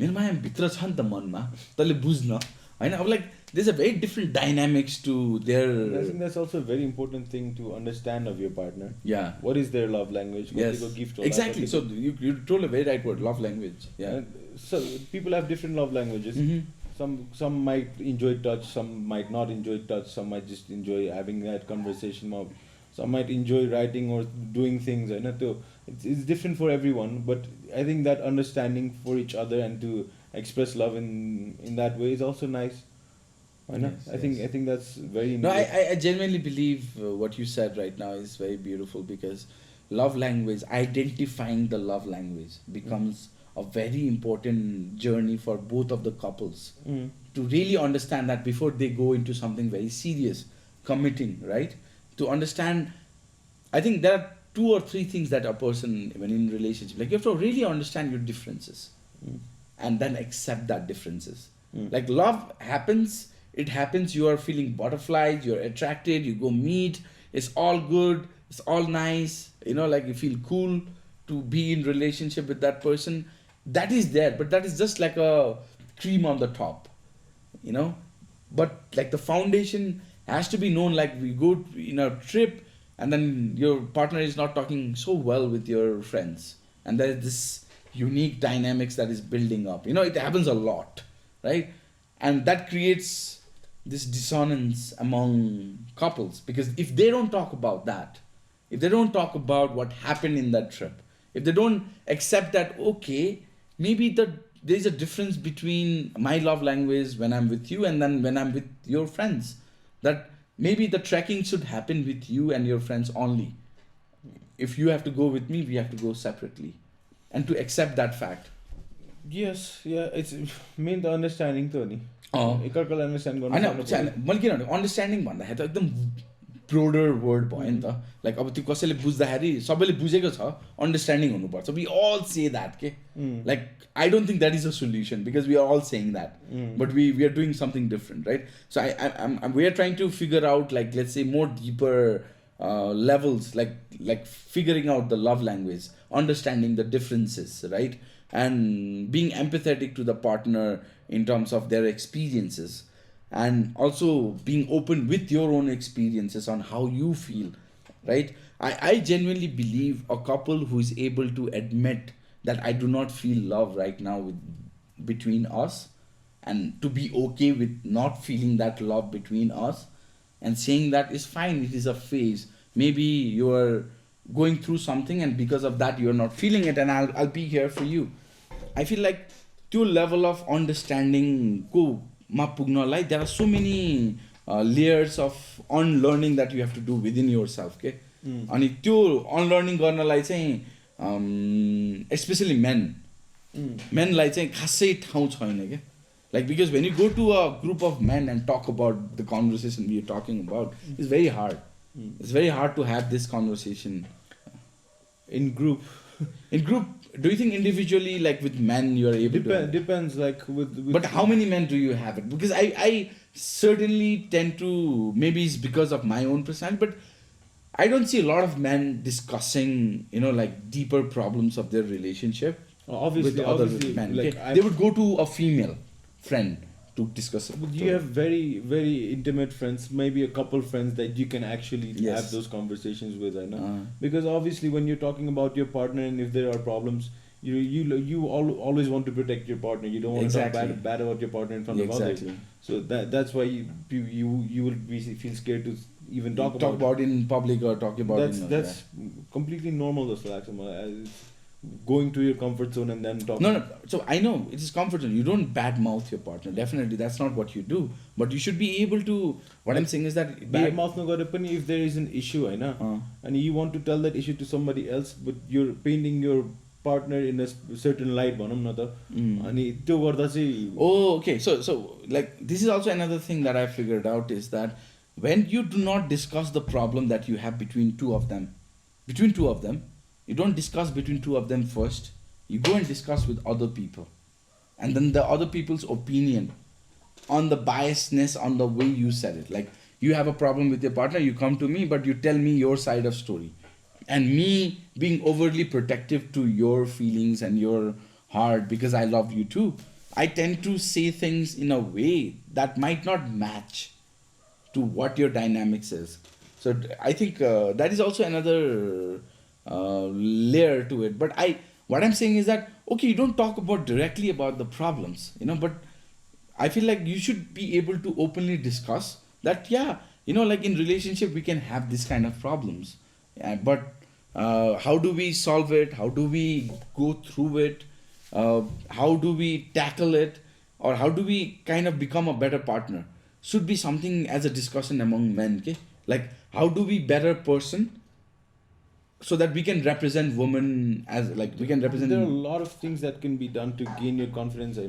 A: मेरो माया भित्र छ नि त मनमा, तैँले बुझ्न, होइन. अब like there's a very different dynamics to their...
B: I think that's also a very important thing to understand of your partner.
A: Yeah.
B: What is their love language?
A: Yes. Exactly. So you told a very right word, love language. Yeah.
B: So people have different love languages. Some might enjoy touch, some might not enjoy touch, some might just enjoy having that conversation. Some might enjoy writing or doing things. It's different for everyone, but I think that understanding for each other and to express love in that way is also nice.
A: Yes,
B: I think that's very...
A: No, I genuinely believe what you said right now is very beautiful, because love language, identifying the love language becomes a very important journey for both of the couples to really understand that before they go into something very serious, committing, right? To understand, I think there are 2 or 3 things that a person, when in relationship, like you have to really understand your differences and then accept that differences. Like love happens, it happens, you are feeling butterflies, you're attracted, you go meet, it's all good, it's all nice, like you feel cool to be in relationship with that person. That is there, but that is just like a cream on the top, but like the foundation has to be known. Like we go in a trip and then your partner is not talking so well with your friends, and there is this unique dynamics that is building up. It happens a lot, right? And that creates this dissonance among couples, because if they don't talk about that, if they don't talk about what happened in that trip, if they don't accept that, okay, maybe there's a difference between my love language when I'm with you and then when I'm with your friends, that maybe the trekking should happen with you and your friends only. If you have to go with me, we have to go separately, and to accept that fact.
B: Yes, yeah, it's main the understanding त हो नि एकअर्कालाई understand गर्न
A: होइन
B: सक्नु पर्यो।
A: मैले किन भने अन्डरस्ट्यान्डिङ भन्दाखेरि त एकदम ब्रोडर वर्ड भयो नि त, लाइक अब त्यो कसैले बुझ्दाखेरि सबैले बुझेको छ अन्डरस्ट्यान्डिङ हुनुपर्छ, वी अल से द्याट के, like I don't think that is a solution because we are all saying that, but we are doing something different, right? So we are trying to figure out like let's say more deeper levels, like figuring out the love language, understanding the differences, right? And being empathetic to the partner in terms of their experiences, and also being open with your own experiences on how you feel, right? I genuinely believe a couple who is able to admit that I do not feel love right now between us, and to be okay with not feeling that love between us, and saying that is fine, it is a phase, maybe you are going through something and because of that you are not feeling it, and I'll be here for you. I feel like to level of understanding ko ma pugnalai, there are so many layers of unlearning that you have to do within yourself के अनि त्यो unlearning गर्नलाई चाहिँ especially menलाई चाहिँ खासै ठाउँ छैन के, like because when you go to a group of men and talk about the conversation we are talking about, it's very hard. It's very hard to have this conversation
B: in group.
A: In group, do you think individually, like with men, you are able to?
B: Depends, like with
A: But how many men do you have it? Because I certainly tend to, maybe it's because of my own personality, but I don't see a lot of men discussing, like deeper problems of their relationship
B: obviously,
A: with other men.
B: like
A: okay? They would go to a female friend to discuss it.
B: But you have very, very intimate friends, maybe a couple friends that you can actually
A: Yes.
B: have those conversations with, I know. Because obviously when you're talking about your partner and if there are problems, always want to protect your partner. You don't want
A: Exactly.
B: to talk bad about your partner in front of others.
A: Exactly.
B: So that's why you will feel scared to even talk
A: about in public or talk about
B: that's completely normal. Just like going to your comfort zone and then talking.
A: No. So I know it is comfort zone. You don't badmouth your partner. Definitely, that's not what you do. But you should be able to. What I'm saying is that
B: badmouth no gare pani if there is an issue, and you want to tell that issue to somebody else, but you're painting your partner in a certain light, bhanam na ta. Ani त्यो गर्दा चाहिँ.
A: Oh, okay. So like this is also another thing that I figured out is that when you do not discuss the problem that you have between two of them, you don't discuss between two of them first. You go and discuss with other people, and then the other people's opinion on the biasness on the way you said it. Like you have a problem with your partner, you come to me, but you tell me your side of story, and me being overly protective to your feelings and your heart because I love you too, I tend to say things in a way that might not match to what your dynamics is. So I think that is also another layer to it. But what I'm saying is that okay, you don't talk about directly about the problems, but I feel like you should be able to openly discuss that, like in relationship we can have this kind of problems, but how do we solve it, how do we go through it, how do we tackle it, or how do we kind of become a better partner, should be something as a discussion among men, okay? Like how do we better person so that we can represent women as like we can represent.
B: There are a lot of things that can be done to gain your confidence, I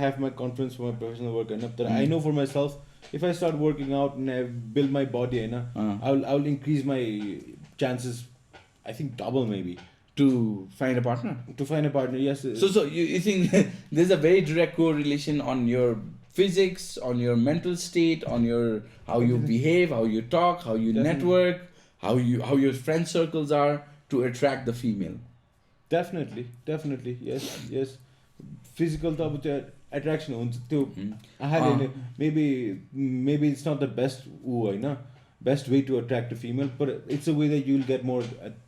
B: have my confidence for my professional work, that I know for myself, if I start working out and I build my body, I'll increase my chances, I think double maybe.
A: To find a partner.
B: Yes.
A: So you think there's a very direct correlation on your physics, on your mental state, on your how you behave, how you talk, how you network, how your friend circles are to attract the female.
B: Definitely. Yes. Physical attraction maybe it's not the best way to attract a female, but it's a way that you'll get more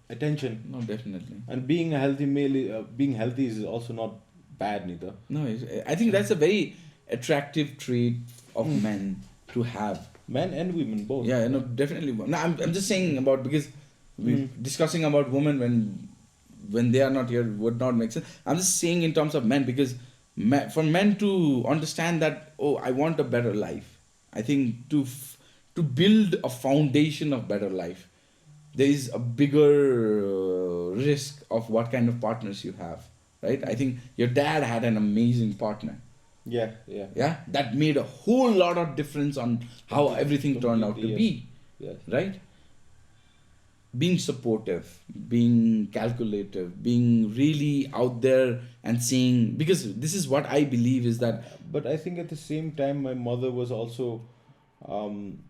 B: attention.
A: No, definitely.
B: And being a healthy male, being healthy is also not bad neither.
A: No, I think that's a very attractive trait of men to have.
B: Men and women both.
A: Yeah, no, definitely. No, I'm just saying about, because we discussing about women when they are not here would not make sense. I'm just saying in terms of men, because for men to understand that, oh, I want a better life. I think to build a foundation of better life, there is a bigger risk of what kind of partners you have, right? I think your dad had an amazing partner.
B: Yeah, yeah.
A: Yeah, that made a whole lot of difference on how everything turned out to
B: Completely,
A: be,
B: yes.
A: right? Being supportive, being calculative, being really out there and saying, because this is what I believe is that,
B: But I think at the same time, my mother was also,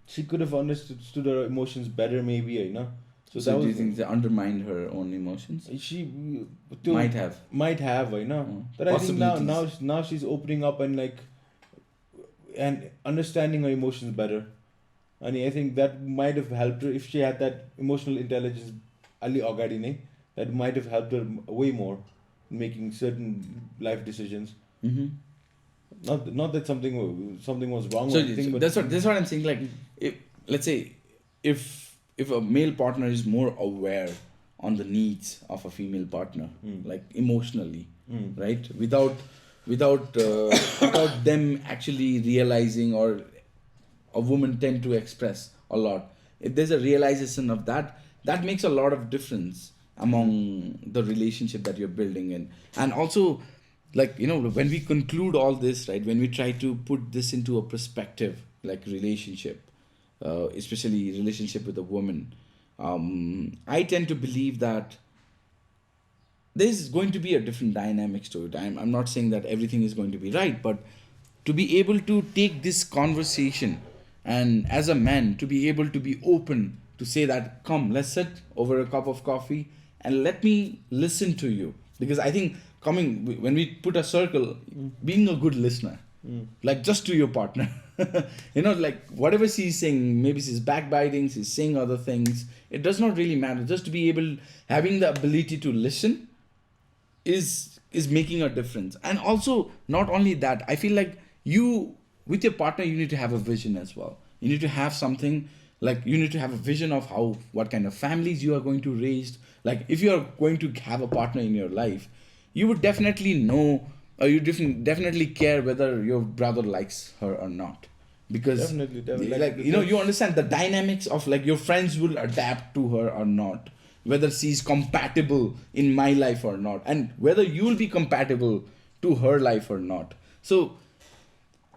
B: she could have understood her emotions better, maybe, you know. So
A: so
B: that
A: do you
B: was
A: think they undermined her own emotions?
B: she
A: Might have.
B: might have, you know.
A: Mm.
B: But I think now
A: Possibilities.
B: now she's opening up and like and understanding her emotions better. And I think that might have helped her if she had that emotional intelligence ali agadi नै, that might have helped her way more in making certain life decisions.
A: Mm-hmm.
B: Not that something was wrong
A: So,
B: or anything, but
A: that's what I'm saying. Like, if, let's say, if a male partner is more aware on the needs of a female partner, like emotionally, right, without them actually realizing, or a woman tend to express a lot. If there's a realization of that, that makes a lot of difference among the relationship that you're building in. And also, like, when we conclude all this, right, when we try to put this into a perspective, like relationship, especially relationship with a woman, I tend to believe that there's going to be a different dynamics to it. I'm not saying that everything is going to be right, but to be able to take this conversation, and as a man to be able to be open to say that, come, let's sit over a cup of coffee and let me listen to you. Because I think, coming when we put a circle, being a good listener, like, just to your partner, like, whatever she's saying, maybe she's backbiting, she's saying other things, it does not really matter. Just to be able, having the ability to listen is making a difference. And also, not only that, I feel like you, with your partner, you need to have a vision as well. You need to have something, like, you need to have a vision of what kind of families you are going to raise. Like, if you are going to have a partner in your life, you would definitely know, or you definitely care whether your brother likes her or not. Because
B: definitely,
A: like, you understand the dynamics of, like, your friends will adapt to her or not, whether she's compatible in my life or not, and whether you'll be compatible to her life or not. So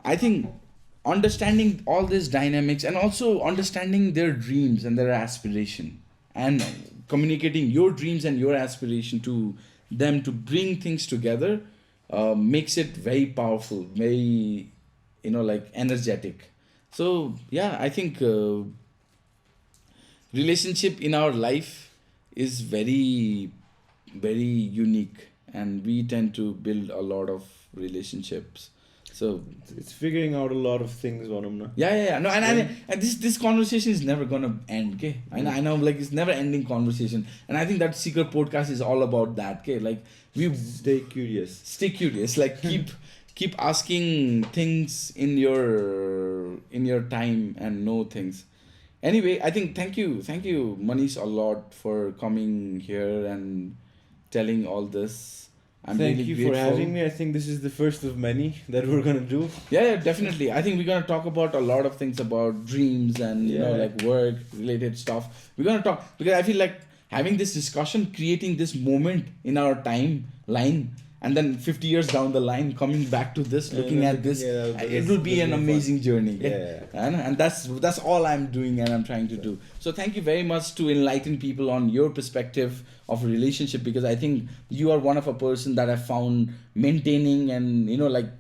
A: I think understanding all these dynamics, and also understanding their dreams and their aspiration, and communicating your dreams and your aspiration to them to bring things together, makes it very powerful, very, like, energetic. So yeah, I think relationship in our life is very, very unique, and we tend to build a lot of relationships. So
B: it's figuring out a lot of things on them now.
A: yeah. No, and this conversation is never gonna end. Okay, I know, like, it's never ending conversation, and I think that Secret Podcast is all about that. Okay, like, we
B: Stay curious.
A: stay curious, like, keep asking things in your time, and know things. Anyway, I think, thank you, Manish, a lot for coming here and telling all this. I'm
B: Thank
A: really
B: you
A: grateful.
B: for having me. I think this is the first of many that we're gonna do.
A: Yeah, definitely. I think we're gonna talk about a lot of things, about dreams and
B: Yeah.
A: like, work related stuff. We're gonna talk, because I feel like having this discussion, creating this moment in our timeline, and then 50 years down the line, coming back to this, looking at this, it will be an amazing journey.
B: Yeah.
A: And that's all I'm doing, and I'm trying to do. So thank you very much to enlighten people on your perspective of relationship, because I think you are one of a person that I found maintaining and, like,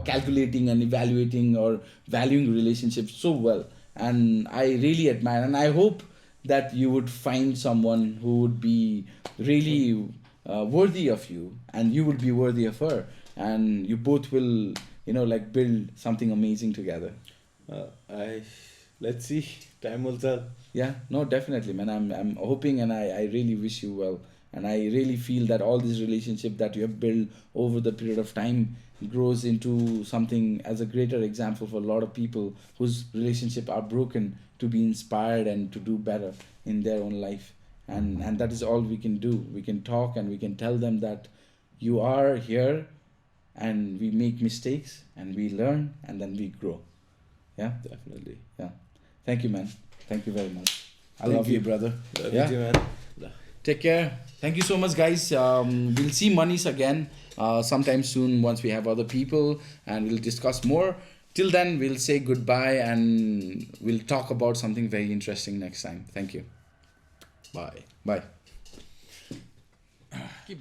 A: calculating and evaluating or valuing relationships so well, and I really admire, and I hope that you would find someone who would be really worthy of you, and you would be worthy of her, and you both will, like, build something amazing together.
B: Let's see. Time will tell.
A: Yeah, no, definitely, man. I'm hoping, and I really wish you well. And I really feel that all this relationship that you have built over the period of time grows into something as a greater example for a lot of people whose relationship are broken to be inspired and to do better in their own life. And that is all we can do. We can talk and we can tell them that you are here, and we make mistakes and we learn and then we grow. Yeah.
B: Definitely.
A: Yeah. Thank you, man. Thank you very much. I
B: Thank
A: love you,
B: you.
A: brother.
B: Love
A: Yeah.
B: you too, man.
A: Take care. Thank you so much, guys. We'll see Manish again sometime soon once we have other people and we'll discuss more. Till then, we'll say goodbye and we'll talk about something very interesting next time. Thank you.
B: Bye.
A: Bye. Keep